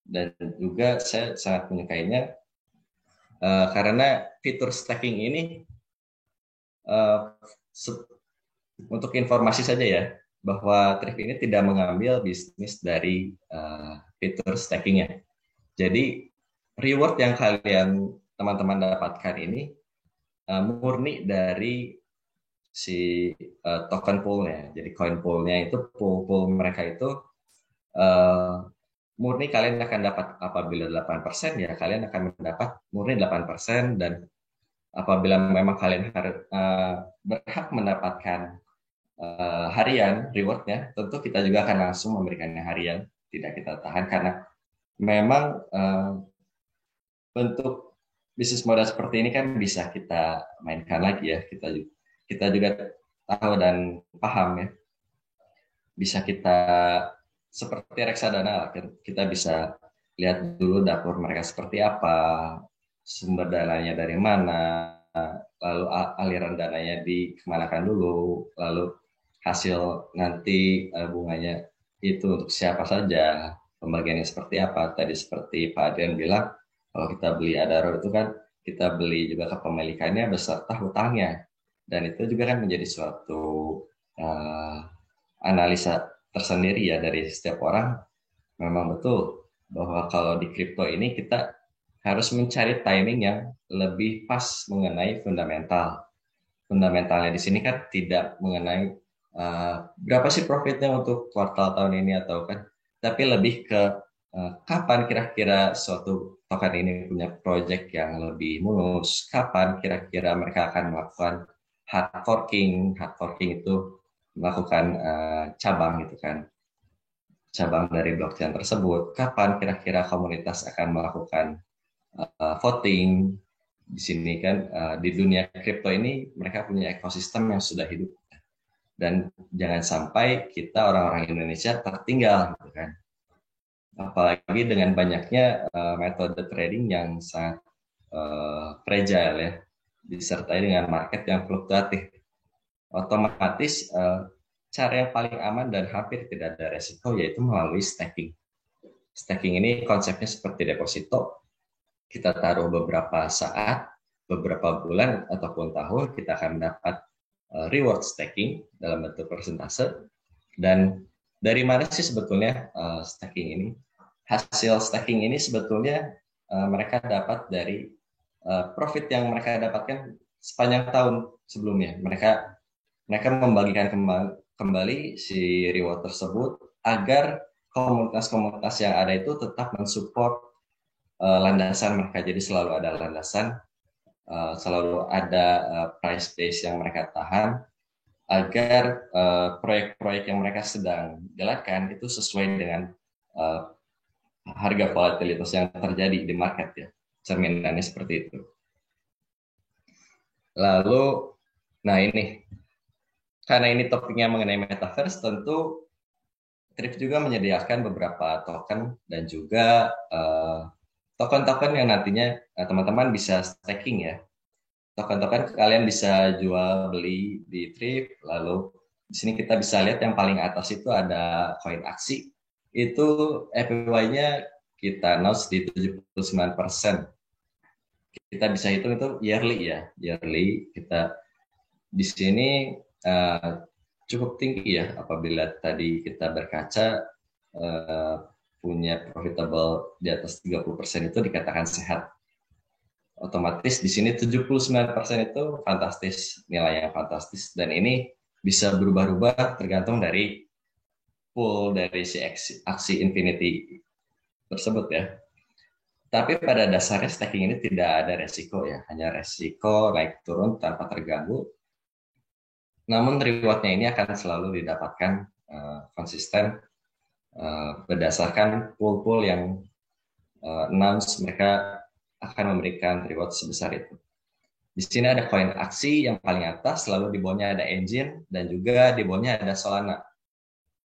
Dan juga saya sangat menyukainya karena fitur staking ini untuk informasi saja ya, bahwa Thrift ini tidak mengambil bisnis dari fitur stakingnya. Jadi reward yang kalian teman-teman dapatkan ini murni dari si token poolnya. Jadi coin poolnya itu pool mereka itu murni kalian akan dapat apabila 8% ya kalian akan mendapat murni 8%, dan apabila memang kalian berhak mendapatkan harian rewardnya, tentu kita juga akan langsung memberikannya harian, tidak kita tahan karena memang bentuk bisnis modal seperti ini kan bisa kita mainkan lagi ya, kita juga tahu dan paham ya, bisa kita seperti reksadana, kita bisa lihat dulu dapur mereka seperti apa, sumber dananya dari mana, lalu aliran dananya dikemanakan dulu, lalu hasil nanti bunganya itu untuk siapa saja, pembagiannya seperti apa. Tadi seperti Pak Adrian bilang, kalau kita beli Adaro itu kan kita beli juga kepemilikannya beserta hutangnya, dan itu juga kan menjadi suatu analisa tersendiri ya dari setiap orang. Memang betul bahwa kalau di kripto ini kita harus mencari timing yang lebih pas mengenai fundamental. Fundamentalnya di sini kan tidak mengenai berapa sih profitnya untuk kuartal tahun ini atau kan, tapi lebih ke kapan kira-kira suatu token ini punya project yang lebih mulus, kapan kira-kira mereka akan melakukan hard forking. Hard forking itu melakukan cabang gitu kan, cabang dari blockchain tersebut, kapan kira-kira komunitas akan melakukan voting. Di sini kan di dunia kripto ini mereka punya ekosistem yang sudah hidup, dan jangan sampai kita orang-orang Indonesia tertinggal gitu kan, apalagi dengan banyaknya metode trading yang sangat fragile ya, disertai dengan market yang fluktuatif. Otomatis cara yang paling aman dan hampir tidak ada resiko yaitu melalui staking. Staking ini konsepnya seperti deposito. Kita taruh beberapa saat, beberapa bulan ataupun tahun, kita akan mendapat reward staking dalam bentuk persentase. Dan dari mana sih sebetulnya staking ini? Hasil staking ini sebetulnya mereka dapat dari profit yang mereka dapatkan sepanjang tahun sebelumnya. Mereka membagikan kembali si reward tersebut agar komunitas-komunitas yang ada itu tetap mensupport landasan mereka. Jadi selalu ada landasan, selalu ada price base yang mereka tahan agar proyek-proyek yang mereka sedang jalankan itu sesuai dengan harga volatilitas yang terjadi di market ya. Cerminannya seperti itu. Lalu, nah ini karena ini topiknya mengenai metaverse, tentu Thrift juga menyediakan beberapa token dan juga token-token yang nantinya teman-teman bisa staking ya. Token-token kalian bisa jual beli di Thrift. Lalu di sini kita bisa lihat yang paling atas itu ada koin aksi. Itu APY-nya kita announce di 79%. Kita bisa hitung itu yearly ya, yearly. Kita di sini cukup tinggi ya, apabila tadi kita berkaca punya profitable di atas 30% itu dikatakan sehat. Otomatis di sini 79% itu fantastis, nilai yang fantastis, dan ini bisa berubah-ubah tergantung dari pool dari si aksi Infinity tersebut ya. Tapi pada dasarnya staking ini tidak ada resiko ya, hanya resiko naik turun tanpa terganggu. Namun rewardnya ini akan selalu didapatkan konsisten berdasarkan pool-pool yang announce mereka akan memberikan reward sebesar itu. Di sini ada koin aksi yang paling atas, lalu di bawahnya ada engine, dan juga di bawahnya ada Solana.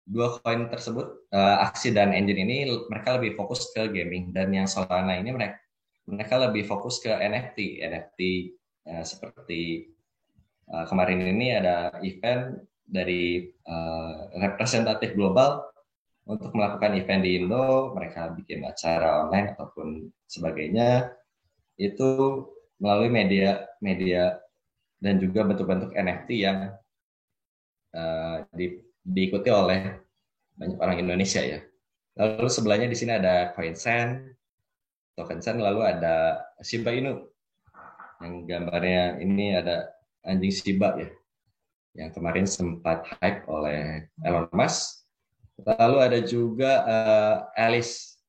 Dua koin tersebut, aksi dan engine ini mereka lebih fokus ke gaming, dan yang Solana ini mereka lebih fokus ke NFT seperti kemarin ini ada event dari representatif global untuk melakukan event di Indo, mereka bikin acara online ataupun sebagainya, itu melalui media dan juga bentuk-bentuk NFT yang diikuti oleh banyak orang Indonesia ya. Lalu sebelahnya di sini ada CoinSend, token Sen, lalu ada Shiba Inu yang gambarnya ini ada anjing Shiba ya, yang kemarin sempat hype oleh Elon Musk. Lalu ada juga Alice.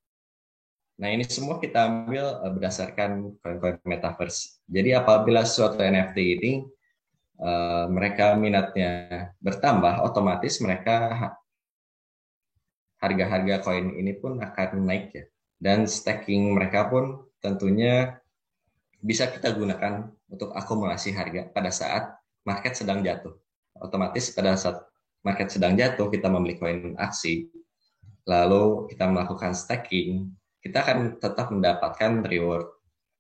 Nah, ini semua kita ambil berdasarkan koin-koin metaverse. Jadi apabila suatu NFT ini mereka minatnya bertambah, otomatis mereka harga-harga koin ini pun akan naik ya. Dan staking mereka pun tentunya bisa kita gunakan untuk akumulasi harga pada saat market sedang jatuh. Otomatis pada saat market sedang jatuh, kita membeli koin aksi, lalu kita melakukan staking, kita akan tetap mendapatkan reward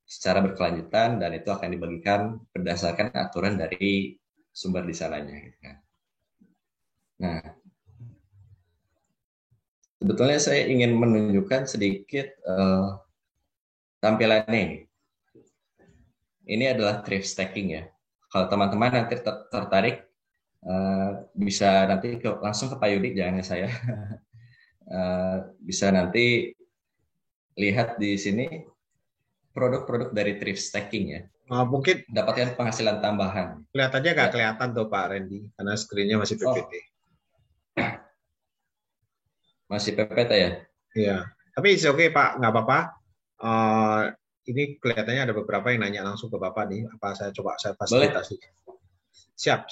secara berkelanjutan dan itu akan dibagikan berdasarkan aturan dari sumber di sananya. Nah, sebetulnya saya ingin menunjukkan sedikit tampilannya ini. Ini adalah thrift staking ya. Kalau teman-teman nanti tertarik, bisa nanti langsung ke Pak Yudi, jangan ke saya. Bisa nanti lihat di sini produk-produk dari thrift staking ya. Mungkin dapatkan penghasilan tambahan. Kelihatannya nggak kelihatan tuh Pak Randy, karena screen-nya masih PPT. Masih PPT ya? Iya, tapi oke Pak, nggak apa-apa. Ini kelihatannya ada beberapa yang nanya langsung ke Bapak nih. Apa saya coba saya fasilitasi? Siap.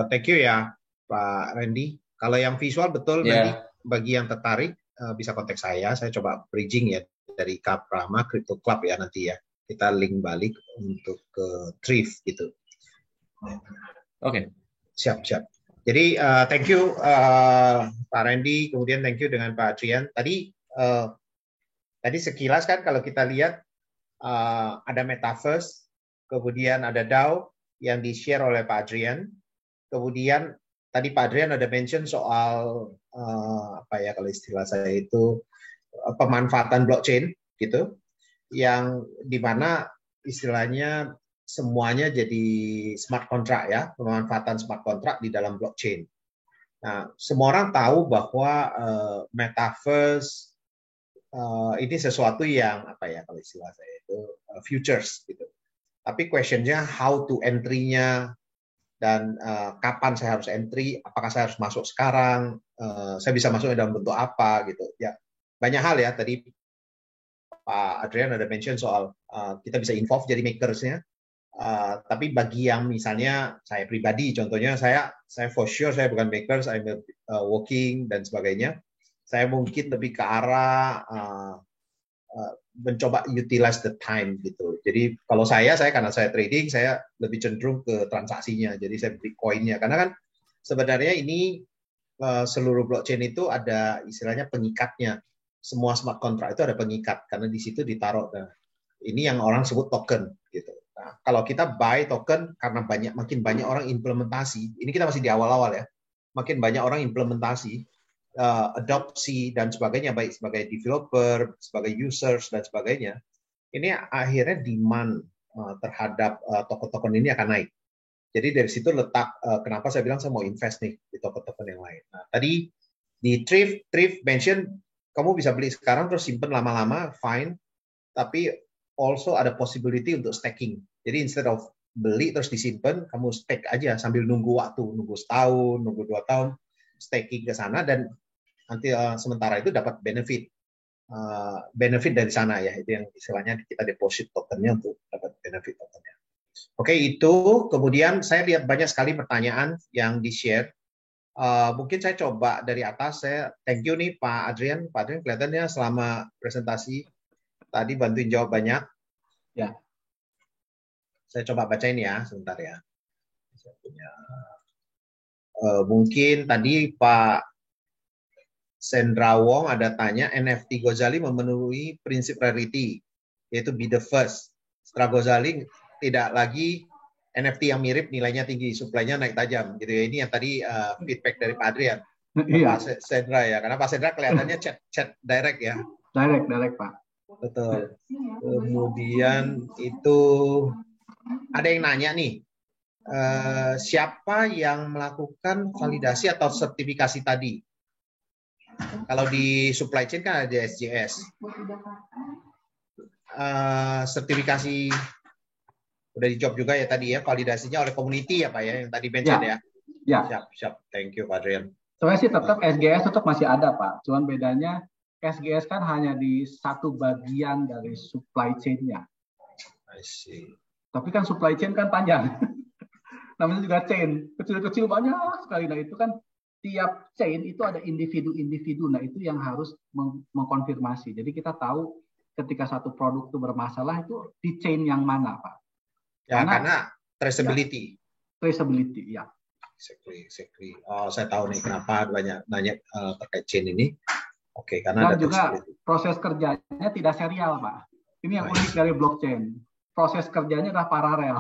Thank you ya Pak Randy. Kalau yang visual betul nanti bagi yang tertarik bisa kontak saya. Saya coba bridging ya dari Ika Prama Crypto Club ya nanti ya. Kita link balik untuk ke Thrift gitu. Oke. Siap. Jadi thank you Pak Randy, kemudian thank you dengan Pak Adrian. Tadi sekilas kan kalau kita lihat ada metaverse, kemudian ada DAO yang di-share oleh Pak Adrian. Kemudian tadi Pak Adrian ada mention soal apa ya kalau istilah saya itu pemanfaatan blockchain gitu, yang dimana istilahnya semuanya jadi smart contract ya, pemanfaatan smart contract di dalam blockchain. Nah, semua orang tahu bahwa metaverse ini sesuatu yang apa ya kalau istilah saya itu futures gitu. Tapi questionnya how to entry-nya dan kapan saya harus entry, apakah saya harus masuk sekarang, saya bisa masuk dalam bentuk apa gitu. Ya banyak hal ya tadi Pak Adrian ada mention soal kita bisa involve jadi makersnya. Tapi bagi yang misalnya saya pribadi, contohnya saya for sure saya bukan makers, I'm working dan sebagainya. Saya mungkin lebih ke arah mencoba utilize the time gitu. Jadi kalau saya karena saya trading, saya lebih cenderung ke transaksinya. Jadi saya beli koinnya. Karena kan sebenarnya ini seluruh blockchain itu ada istilahnya pengikatnya. Semua smart contract itu ada pengikat karena di situ ditaruh. Nah, ini yang orang sebut token gitu. Nah, kalau kita buy token karena makin banyak orang implementasi. Ini kita masih di awal-awal ya. Makin banyak orang implementasi. Adopsi dan sebagainya, baik sebagai developer, sebagai users dan sebagainya, ini akhirnya demand terhadap token-token ini akan naik. Jadi dari situ letak kenapa saya bilang saya mau invest nih di token-token yang lain. Nah, tadi di Thrift mention kamu bisa beli sekarang terus simpen lama-lama, fine. Tapi also ada possibility untuk staking. Jadi instead of beli terus disimpan, kamu stake aja sambil nunggu waktu, nunggu setahun, nunggu 2 tahun, staking ke sana dan nanti sementara itu dapat benefit dari sana ya, itu yang istilahnya kita deposit tokennya untuk dapat benefit tokennya. Oke, itu kemudian saya lihat banyak sekali pertanyaan yang di-share. Mungkin saya coba dari atas. Saya thank you nih Pak Adrian kelihatannya selama presentasi tadi bantuin jawab banyak. Ya. Saya coba bacain ya sebentar ya. Saya punya mungkin tadi Pak Sendra Wong ada tanya, NFT Gozali memenuhi prinsip rarity, yaitu be the first. Setelah Gozali tidak lagi NFT yang mirip nilainya tinggi, supply-nya naik tajam. Gitu ya. Ini yang tadi feedback dari Pak Adrian. Pak Sendra ya, karena Pak Sendra kelihatannya chat direct ya. Direct Pak. Betul. Kemudian itu ada yang nanya nih, siapa yang melakukan validasi atau sertifikasi tadi? Kalau di supply chain kan ada SJS. Sertifikasi udah dijawab juga ya tadi ya, validasinya oleh community ya Pak ya, yang tadi mention ya. Ya. Siap. Thank you Pak Adrian. Soalnya sih tetap SGS tetap masih ada Pak. Cuman bedanya SGS kan hanya di satu bagian dari supply chain-nya. I see. Tapi kan supply chain kan panjang. Namanya juga chain. Kecil-kecil banyak sekali. Nah itu kan tiap chain itu ada individu-individu. Nah itu yang harus mengkonfirmasi. Jadi kita tahu ketika satu produk itu bermasalah itu di chain yang mana, Pak? Ya, karena traceability. Ya, traceability, ya. Exactly. Oh, saya tahu nih kenapa banyak nanya terkait chain ini. Oke, karena dan ada juga proses kerjanya tidak serial, Pak. Ini yang unik dari blockchain. Proses kerjanya adalah paralel.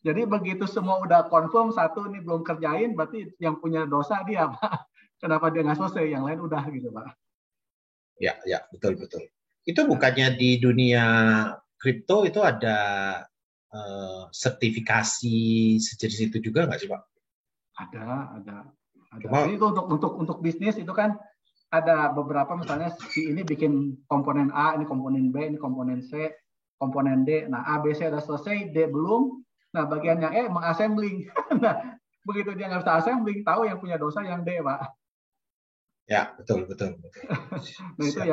Jadi begitu semua udah confirm, satu ini belum kerjain, berarti yang punya dosa dia, Pak. Kenapa dia nggak selesai, yang lain udah gitu, Pak. Ya, betul. Itu bukannya di dunia kripto itu ada sertifikasi sejenis itu juga nggak sih, Pak? Ada. Jadi itu untuk bisnis itu kan ada beberapa, misalnya si ini bikin komponen A, ini komponen B, ini komponen C, komponen D. Nah, A, B, C udah selesai, D belum. Nah, bagian yang E mengassembling. Nah, begitu dia nggak bisa assembling, tahu yang punya dosa yang D, Pak. Ya, betul. Nah, itu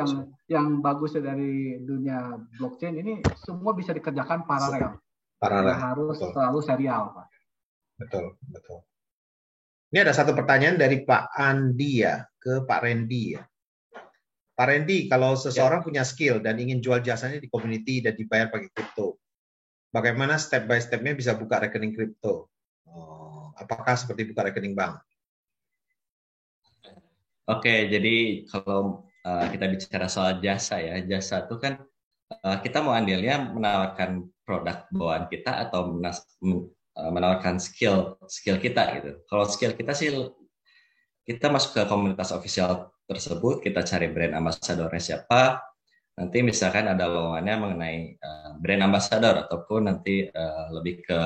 yang bagus dari dunia blockchain ini, semua bisa dikerjakan paralel. Nggak harus selalu serial, Pak. Betul. Ini ada satu pertanyaan dari Pak Andi ya ke Pak Randy ya. Pak Randy, kalau seseorang punya skill dan ingin jual jasanya di community dan dibayar pakai kripto, bagaimana step by step-nya bisa buka rekening kripto? Apakah seperti buka rekening bank? Oke, jadi kalau kita bicara soal jasa ya, jasa itu kan kita mau andilnya menawarkan produk bawaan kita atau menawarkan skill kita gitu. Kalau skill kita sih, kita masuk ke komunitas official tersebut, kita cari brand ambassador-nya siapa. Nanti misalkan ada lowongannya mengenai brand ambassador ataupun nanti lebih ke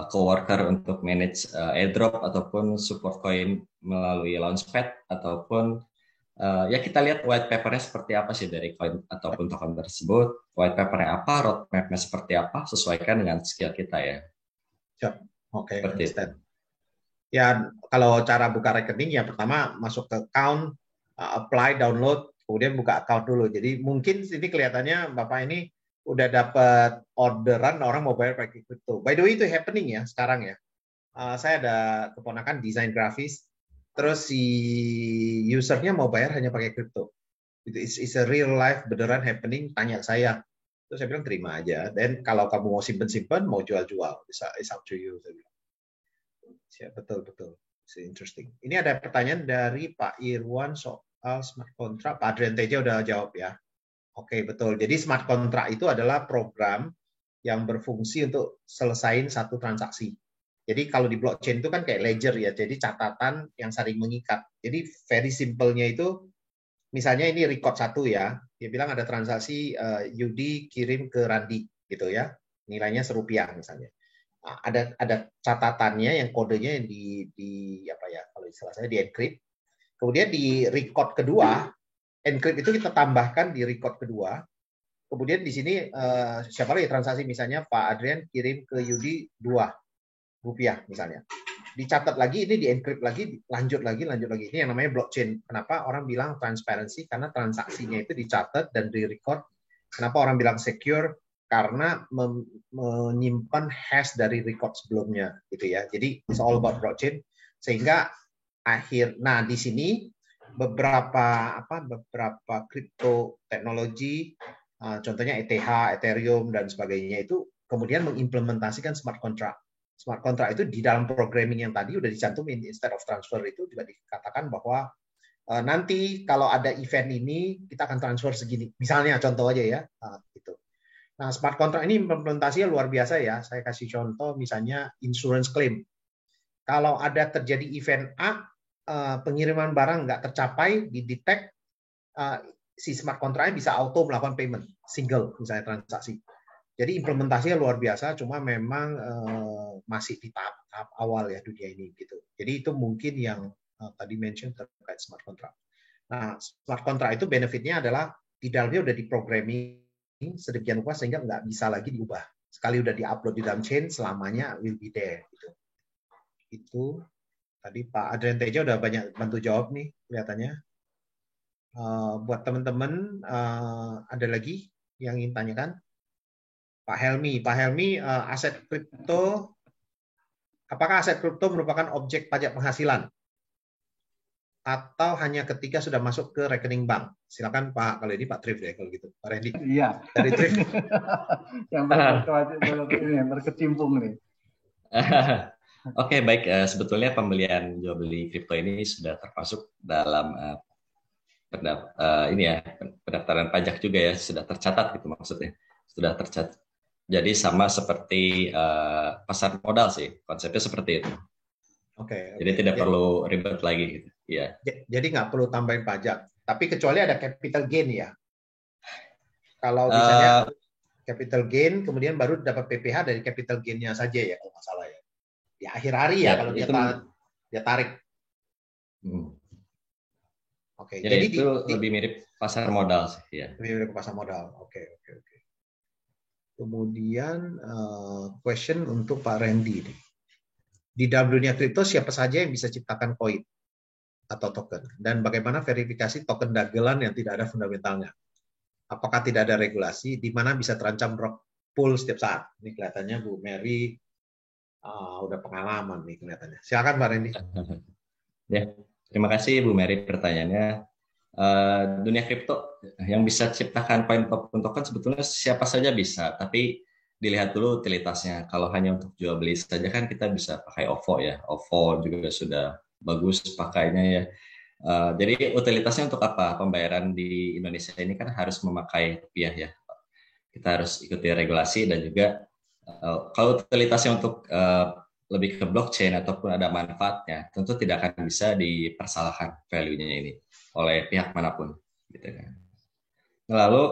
coworker untuk manage airdrop ataupun support coin melalui launchpad ataupun ya kita lihat white paper-nya seperti apa sih dari coin ataupun token tersebut, white paper-nya apa, roadmap-nya seperti apa, sesuaikan dengan skill kita ya. Oke. Ya, kalau cara buka rekening ya pertama masuk ke account, apply, download, kemudian buka account dulu. Jadi mungkin ini kelihatannya Bapak ini udah dapat orderan orang mau bayar pakai kripto. By the way itu happening ya sekarang ya. Saya ada keponakan desain grafis, terus si usernya mau bayar hanya pakai kripto. It's a real life beneran happening. Tanya saya, terus saya bilang terima aja. Dan kalau kamu mau simpen, mau jual-jual, it's up to you. Saya bilang. Ya, betul. It's interesting. Ini ada pertanyaan dari Pak Irwan soal smart contract. Pak Adrian Teja udah jawab ya. Oke, betul. Jadi smart contract itu adalah program yang berfungsi untuk selesain satu transaksi. Jadi kalau di blockchain itu kan kayak ledger ya, jadi catatan yang saling mengikat. Jadi very simple-nya itu, misalnya ini record satu ya, dia bilang ada transaksi Yudi kirim ke Randi gitu ya, nilainya Rp1 misalnya. Nah, ada catatannya yang kodenya yang di apa ya, kalau istilah saya di encrypt. Kemudian di record kedua, encrypt itu kita tambahkan di record kedua. Kemudian di sini siapa lagi transaksi, misalnya Pak Adrian kirim ke Yudi Rp2 misalnya. Dicatat lagi, ini di encrypt lagi, lanjut lagi. Ini yang namanya blockchain. Kenapa orang bilang transparansi? Karena transaksinya itu dicatat dan di record. Kenapa orang bilang secure? Karena menyimpan hash dari record sebelumnya gitu ya. Jadi it's all about blockchain. Sehingga di sini beberapa kripto teknologi, contohnya ETH, Ethereum dan sebagainya itu kemudian mengimplementasikan smart contract. Smart contract itu di dalam programming yang tadi udah dicantumin, instead of transfer itu juga dikatakan bahwa nanti kalau ada event ini kita akan transfer segini. Misalnya contoh aja ya, gitu. Nah, smart contract ini implementasinya luar biasa ya. Saya kasih contoh misalnya insurance claim. Kalau ada terjadi event A, pengiriman barang nggak tercapai, didetect, si smart contract-nya bisa auto melakukan payment, single misalnya transaksi. Jadi implementasinya luar biasa, cuma memang masih di tahap awal ya dunia ini gitu. Jadi itu mungkin yang tadi mention terkait smart contract. Nah, smart contract itu benefitnya adalah di dalamnya udah diprogramming sedemikian rupa sehingga nggak bisa lagi diubah. Sekali udah diupload di dalam chain, selamanya will be there. Gitu. Itu tadi Pak Adrian Teja udah banyak bantu jawab nih kelihatannya. Buat teman-teman, ada lagi yang ingin tanyakan? Pak Helmi, aset kripto, apakah aset kripto merupakan objek pajak penghasilan? Atau hanya ketika sudah masuk ke rekening bank? Silakan Pak, kalau ini Pak Trif deh kalau gitu. Pak Randy. Iya. Dari Trif. Yang berkecimpung nih. Oke, baik. Sebetulnya pembelian jual beli kripto ini sudah termasuk dalam pendaftaran pajak juga ya, sudah tercatat gitu maksudnya, sudah tercatat. Jadi sama seperti pasar modal sih, konsepnya seperti itu. Oke. Jadi tidak perlu ribet lagi gitu. Ya. Jadi nggak perlu tambahin pajak, tapi kecuali ada capital gain ya. Kalau misalnya capital gain, kemudian baru dapat PPh dari capital gain-nya saja ya kalau nggak salah ya. Di akhir hari ya kalau dia tarik. Oke. Jadi itu lebih mirip pasar modal sih ya. Lebih mirip pasar modal. Oke. Kemudian question untuk Pak Randy nih. Di dalam dunia kripto siapa saja yang bisa ciptakan koin atau token? Dan bagaimana verifikasi token dagelan yang tidak ada fundamentalnya? Apakah tidak ada regulasi di mana bisa terancam rug pull setiap saat? Ini kelihatannya Bu Mary udah pengalaman nih kelihatannya. Silakan Pak Randy. Ya, terima kasih Bu Mary pertanyaannya. Dunia kripto yang bisa ciptakan koin ataupun token sebetulnya siapa saja bisa, tapi dilihat dulu utilitasnya. Kalau hanya untuk jual beli saja kan kita bisa pakai OVO ya. OVO juga sudah bagus pakainya ya. Jadi utilitasnya untuk apa? Pembayaran di Indonesia ini kan harus memakai rupiah ya. Kita harus ikuti regulasi dan juga kalau utilitasnya untuk lebih ke blockchain ataupun ada manfaatnya, tentu tidak akan bisa dipersalahkan value-nya ini oleh pihak manapun. Gitu kan. Lalu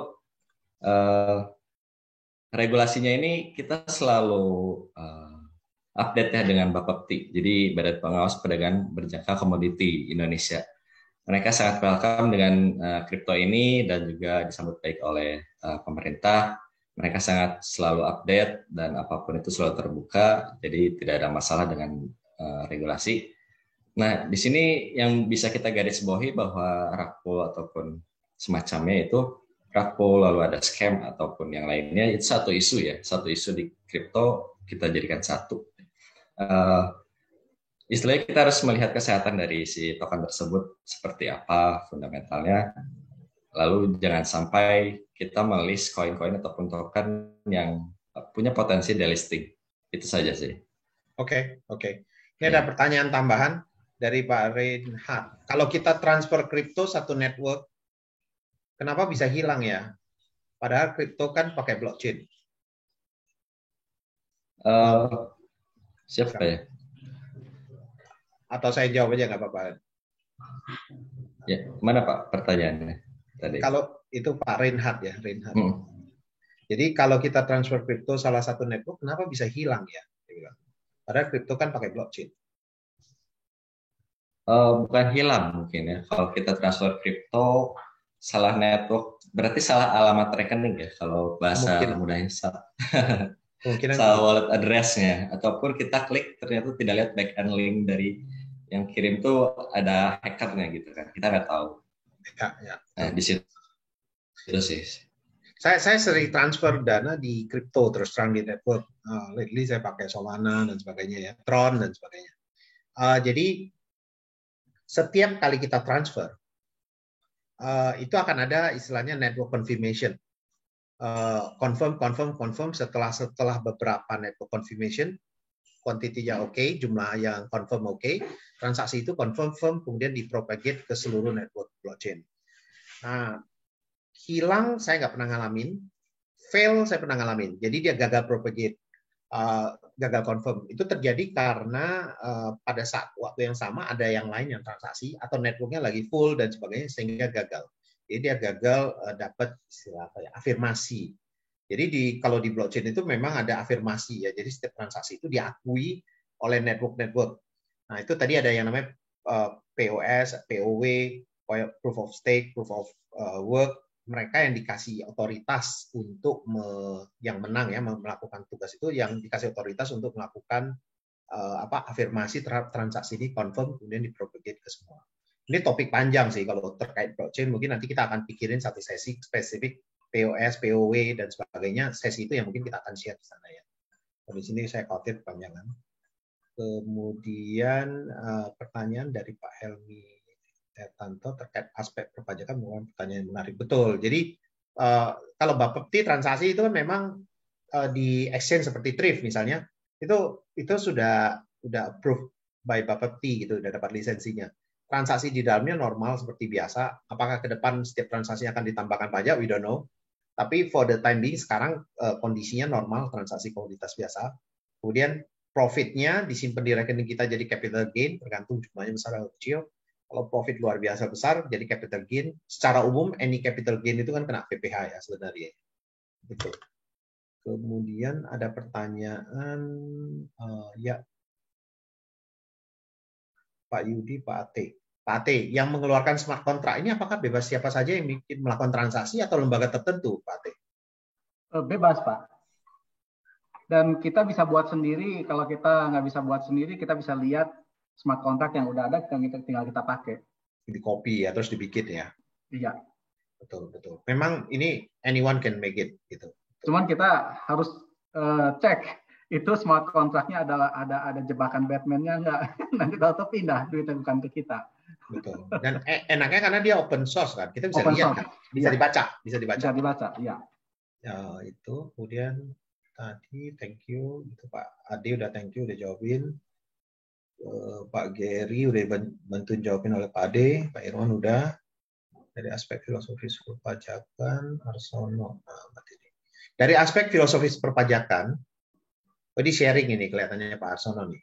regulasinya ini kita selalu update ya dengan Bapepti. Jadi Badan Pengawas Perdagangan Berjangka Komoditi Indonesia. Mereka sangat welcome dengan kripto ini dan juga disambut baik oleh pemerintah. Mereka sangat selalu update dan apapun itu selalu terbuka. Jadi tidak ada masalah dengan regulasi. Nah, di sini yang bisa kita garis bawahi bahwa rug pull ataupun semacamnya itu rug pull lalu ada scam ataupun yang lainnya itu satu isu ya, satu isu di kripto kita jadikan satu. Istilahnya kita harus melihat kesehatan dari si token tersebut seperti apa fundamentalnya. Lalu jangan sampai kita melis koin-koin ataupun token yang punya potensi delisting. Itu saja sih. Oke. Ini ada pertanyaan tambahan dari Pak Reinhard. Kalau kita transfer kripto satu network, kenapa bisa hilang ya? Padahal kripto kan pakai blockchain. Siapa ya? Atau saya jawab aja nggak apa-apa. Ya, mana Pak pertanyaannya tadi? Kalau itu Pak Reinhard ya, Reinhard. Jadi kalau kita transfer kripto salah satu network, kenapa bisa hilang ya? Padahal kripto kan pakai blockchain. Bukan hilang mungkin ya. Kalau kita transfer kripto salah network, berarti salah alamat rekening ya. Kalau bahasa mudahnya salah. Salah wallet address-nya. Ataupun kita klik ternyata tidak lihat back end link dari yang kirim tuh ada hackernya gitu kan. Kita nggak tahu. Ya. Nah, di situ sih. Saya sering transfer dana di kripto terus terang di network. Lately saya pakai Solana dan sebagainya ya, Tron dan sebagainya. Jadi setiap kali kita transfer itu akan ada istilahnya network confirmation. Confirm setelah beberapa network confirmation, quantity-nya oke, jumlah yang confirm oke, transaksi itu confirm kemudian dipropagate ke seluruh network blockchain. Nah, hilang saya nggak pernah ngalamin, fail saya pernah ngalamin. Jadi dia gagal propagate, gagal confirm. Itu terjadi karena pada saat waktu yang sama ada yang lain yang transaksi atau networknya lagi full dan sebagainya sehingga gagal. Jadi dia gagal dapat istilah apa ya, afirmasi. Jadi kalau di blockchain itu memang ada afirmasi ya. Jadi setiap transaksi itu diakui oleh network. Nah itu tadi ada yang namanya POS, POW, proof of stake, proof of work. Mereka yang dikasih otoritas untuk yang menang ya melakukan tugas itu yang dikasih otoritas untuk melakukan afirmasi terhadap transaksi ini confirm kemudian dipropagate ke semua. Ini topik panjang sih kalau terkait blockchain. Mungkin nanti kita akan pikirin satu sesi spesifik POS, POW dan sebagainya. Sesi itu yang mungkin kita akan share di sana ya. Di sini saya khawatir kepanjangan. Kemudian pertanyaan dari Pak Helmi Tanto terkait aspek perpajakan merupakan pertanyaan yang menarik. Betul. Jadi kalau Bapepti transaksi itu kan memang di exchange seperti Thrift misalnya itu sudah approved by Bapepti gitu, sudah dapat lisensinya. Transaksi di dalamnya normal seperti biasa. Apakah ke depan setiap transaksi akan ditambahkan pajak? We don't know. Tapi for the time being sekarang kondisinya normal, transaksi komoditas biasa. Kemudian profitnya disimpan di rekening kita jadi capital gain, tergantung jumlahnya besar atau kecil. Kalau profit luar biasa besar jadi capital gain. Secara umum any capital gain itu kan kena PPh ya sebenarnya. Gitu. Kemudian ada pertanyaan ya Pak Yudi, Pak Ate. Pak Ate, yang mengeluarkan smart contract ini apakah bebas siapa saja yang melakukan transaksi atau lembaga tertentu, Pak Ate? Bebas, Pak. Dan kita bisa buat sendiri. Kalau kita nggak bisa buat sendiri, kita bisa lihat smart contract yang udah ada, tinggal kita pakai. Di copy ya, terus dibikin ya? Iya. Betul, betul. Memang ini anyone can make it, gitu. Cuman kita harus cek itu smart contract-nya ada jebakan Batman-nya nggak. Nanti tahu pindah duitnya bukan ke kita. Betul. Dan enaknya karena dia open source kan, kita bisa Open lihat source. kan, bisa dibaca, Bisa dibaca, iya. Ya itu. Kemudian tadi thank you, itu Pak Ade udah thank you udah jawabin. Pak Gary udah bantuin jawabin oleh Pak Ade, Pak Irwan udah. Dari aspek filosofis perpajakan, Arsono. Dari aspek filosofis perpajakan, jadi sharing ini kelihatannya Pak Arsono nih.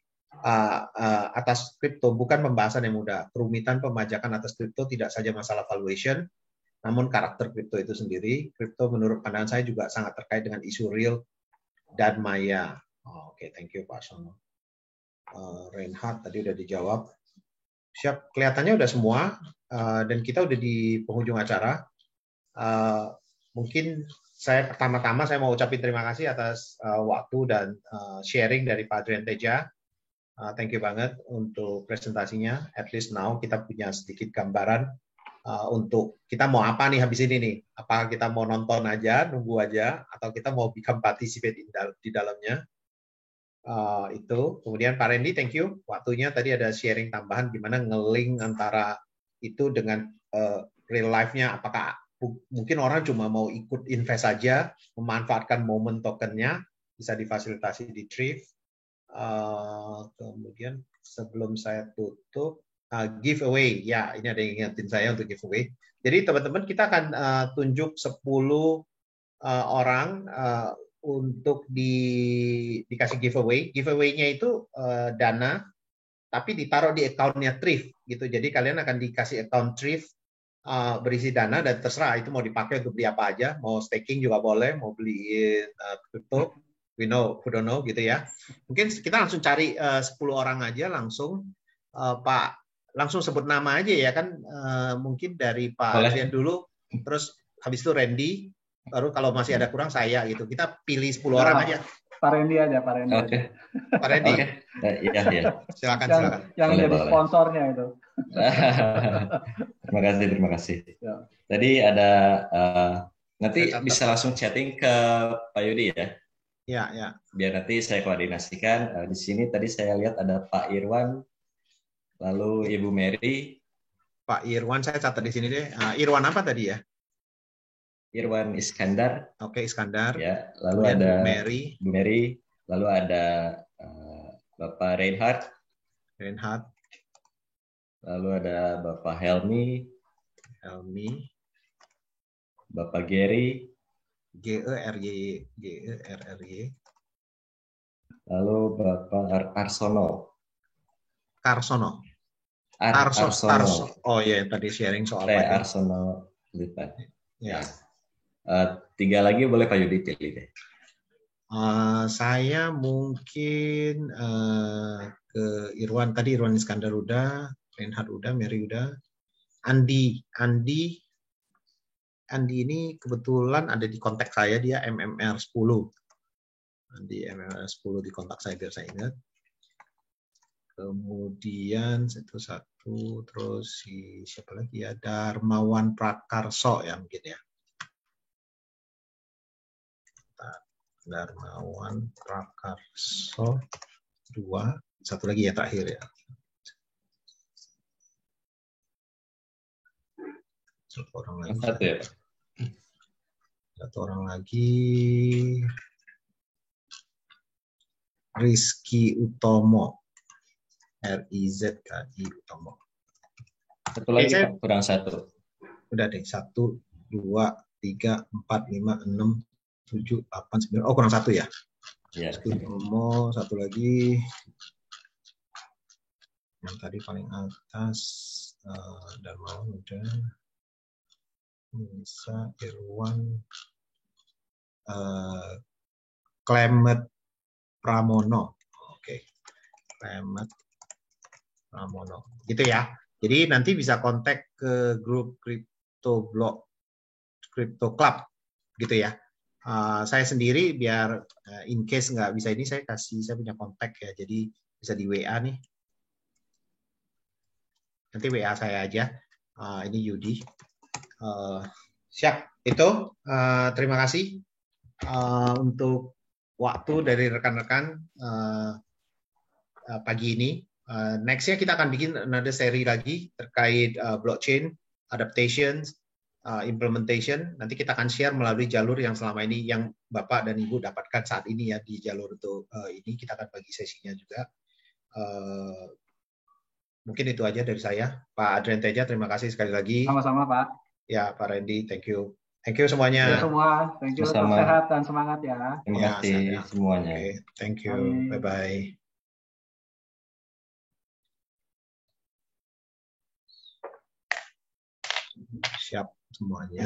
Atas kripto bukan pembahasan yang mudah. Kerumitan pemajakan atas kripto tidak saja masalah valuation, namun karakter kripto itu sendiri. Kripto menurut pandangan saya juga sangat terkait dengan isu real dan maya. Oke, thank you Pak Arsono. Reinhard tadi udah dijawab. Siap, kelihatannya udah semua. Dan kita udah di penghujung acara. Mungkin saya pertama-tama saya mau ucapin terima kasih atas waktu dan sharing dari Pak Adrian Teja. Thank you banget untuk presentasinya. At least now kita punya sedikit gambaran untuk kita mau apa nih habis ini nih. Apakah kita mau nonton aja, nunggu aja, atau kita mau become participate di dalamnya. Itu. Kemudian Pak Randy, thank you. Waktunya tadi ada sharing tambahan gimana nge-link antara itu dengan real life-nya. Apakah mungkin orang cuma mau ikut invest saja, memanfaatkan momen tokennya, bisa difasilitasi di Thrift. Kemudian sebelum saya tutup, giveaway. Ya, ini ada yang ingetin saya untuk giveaway. Jadi teman-teman kita akan tunjuk 10 orang untuk dikasih giveaway. Giveaway-nya itu dana, tapi ditaruh di account-nya Thrift gitu. Jadi kalian akan dikasih account Thrift berisi dana dan terserah itu mau dipakai untuk beli apa aja, mau staking juga boleh, mau beliin crypto, we don't know gitu ya. Mungkin kita langsung cari 10 orang aja langsung, Pak, langsung sebut nama aja ya kan, mungkin dari Pak Adrian dulu, terus habis itu Randy, baru kalau masih ada kurang saya gitu. Kita pilih 10 orang aja. Pak Randy aja, Pak Randy. Oke. Pak Randy. Iya. Silakan. Yang boleh, jadi boleh. sponsornya itu. Terima kasih. Ya. Tadi ada nanti bisa langsung chatting ke Pak Yudi ya. Ya. Biar nanti saya koordinasikan. Di sini tadi saya lihat ada Pak Irwan, lalu Ibu Mary. Pak Irwan saya catat di sini deh. Irwan apa tadi ya? Irwan Iskandar. Oke, Iskandar. Ya, lalu kemudian ada Bu Mary, lalu ada Bapak Reinhard, lalu ada Bapak Helmi, Bapak Gary, Gerry, lalu Bapak Arsono. Oh ya, tadi sharing soal pajak. Arsono Lipan. Ya. 3 lagi boleh Pak Yudi pilih deh. Saya mungkin ke Irwan tadi, Irwan Iskandar udah, Reinhard udah, Mary udah, Andi ini kebetulan ada di kontak saya, dia MMR 10. Andi MMR 10 di kontak saya biar saya ingat. Kemudian satu, terus si siapa lagi ya, Darmawan Prakarso ya mungkin ya. Darmawan Prakarso 2, satu lagi ya terakhir ya. Satu orang lagi. Satu ya, Pak. Satu orang lagi. Rizky Utomo. RIZKI Utomo. Satu lagi, Pak. Kurang satu. Udah deh, 1, 2, 3, 4, 5, 6, 7, 8, 9. Oh, kurang satu ya. Ya. Utomo, satu lagi. Yang tadi paling atas, Darmawan udah. Nisa, Irwan, Klemet Pramono. Oke. Klemet Pramono. Gitu ya. Jadi nanti bisa kontak ke grup Crypto Blog, Crypto Club, gitu ya. Saya sendiri biar in case nggak bisa ini saya punya kontak ya. Jadi bisa di WA nih. Nanti WA saya aja. Ini Yudi. Siap. Itu terima kasih untuk waktu dari rekan-rekan pagi ini. Nextnya kita akan bikin another seri lagi terkait blockchain, adaptations, implementation. Nanti kita akan share melalui jalur yang selama ini yang Bapak dan Ibu dapatkan saat ini ya di jalur untuk ini. Kita akan bagi sesinya juga. Mungkin itu aja dari saya. Pak Adrian Teja, terima kasih sekali lagi. Sama-sama, Pak. Ya, Pak Randy, thank you. Thank you semuanya. Ya semua, thank you. Tetap sehat dan semangat ya. Terima kasih semuanya. Oke, thank you. Bye-bye. Siap semuanya.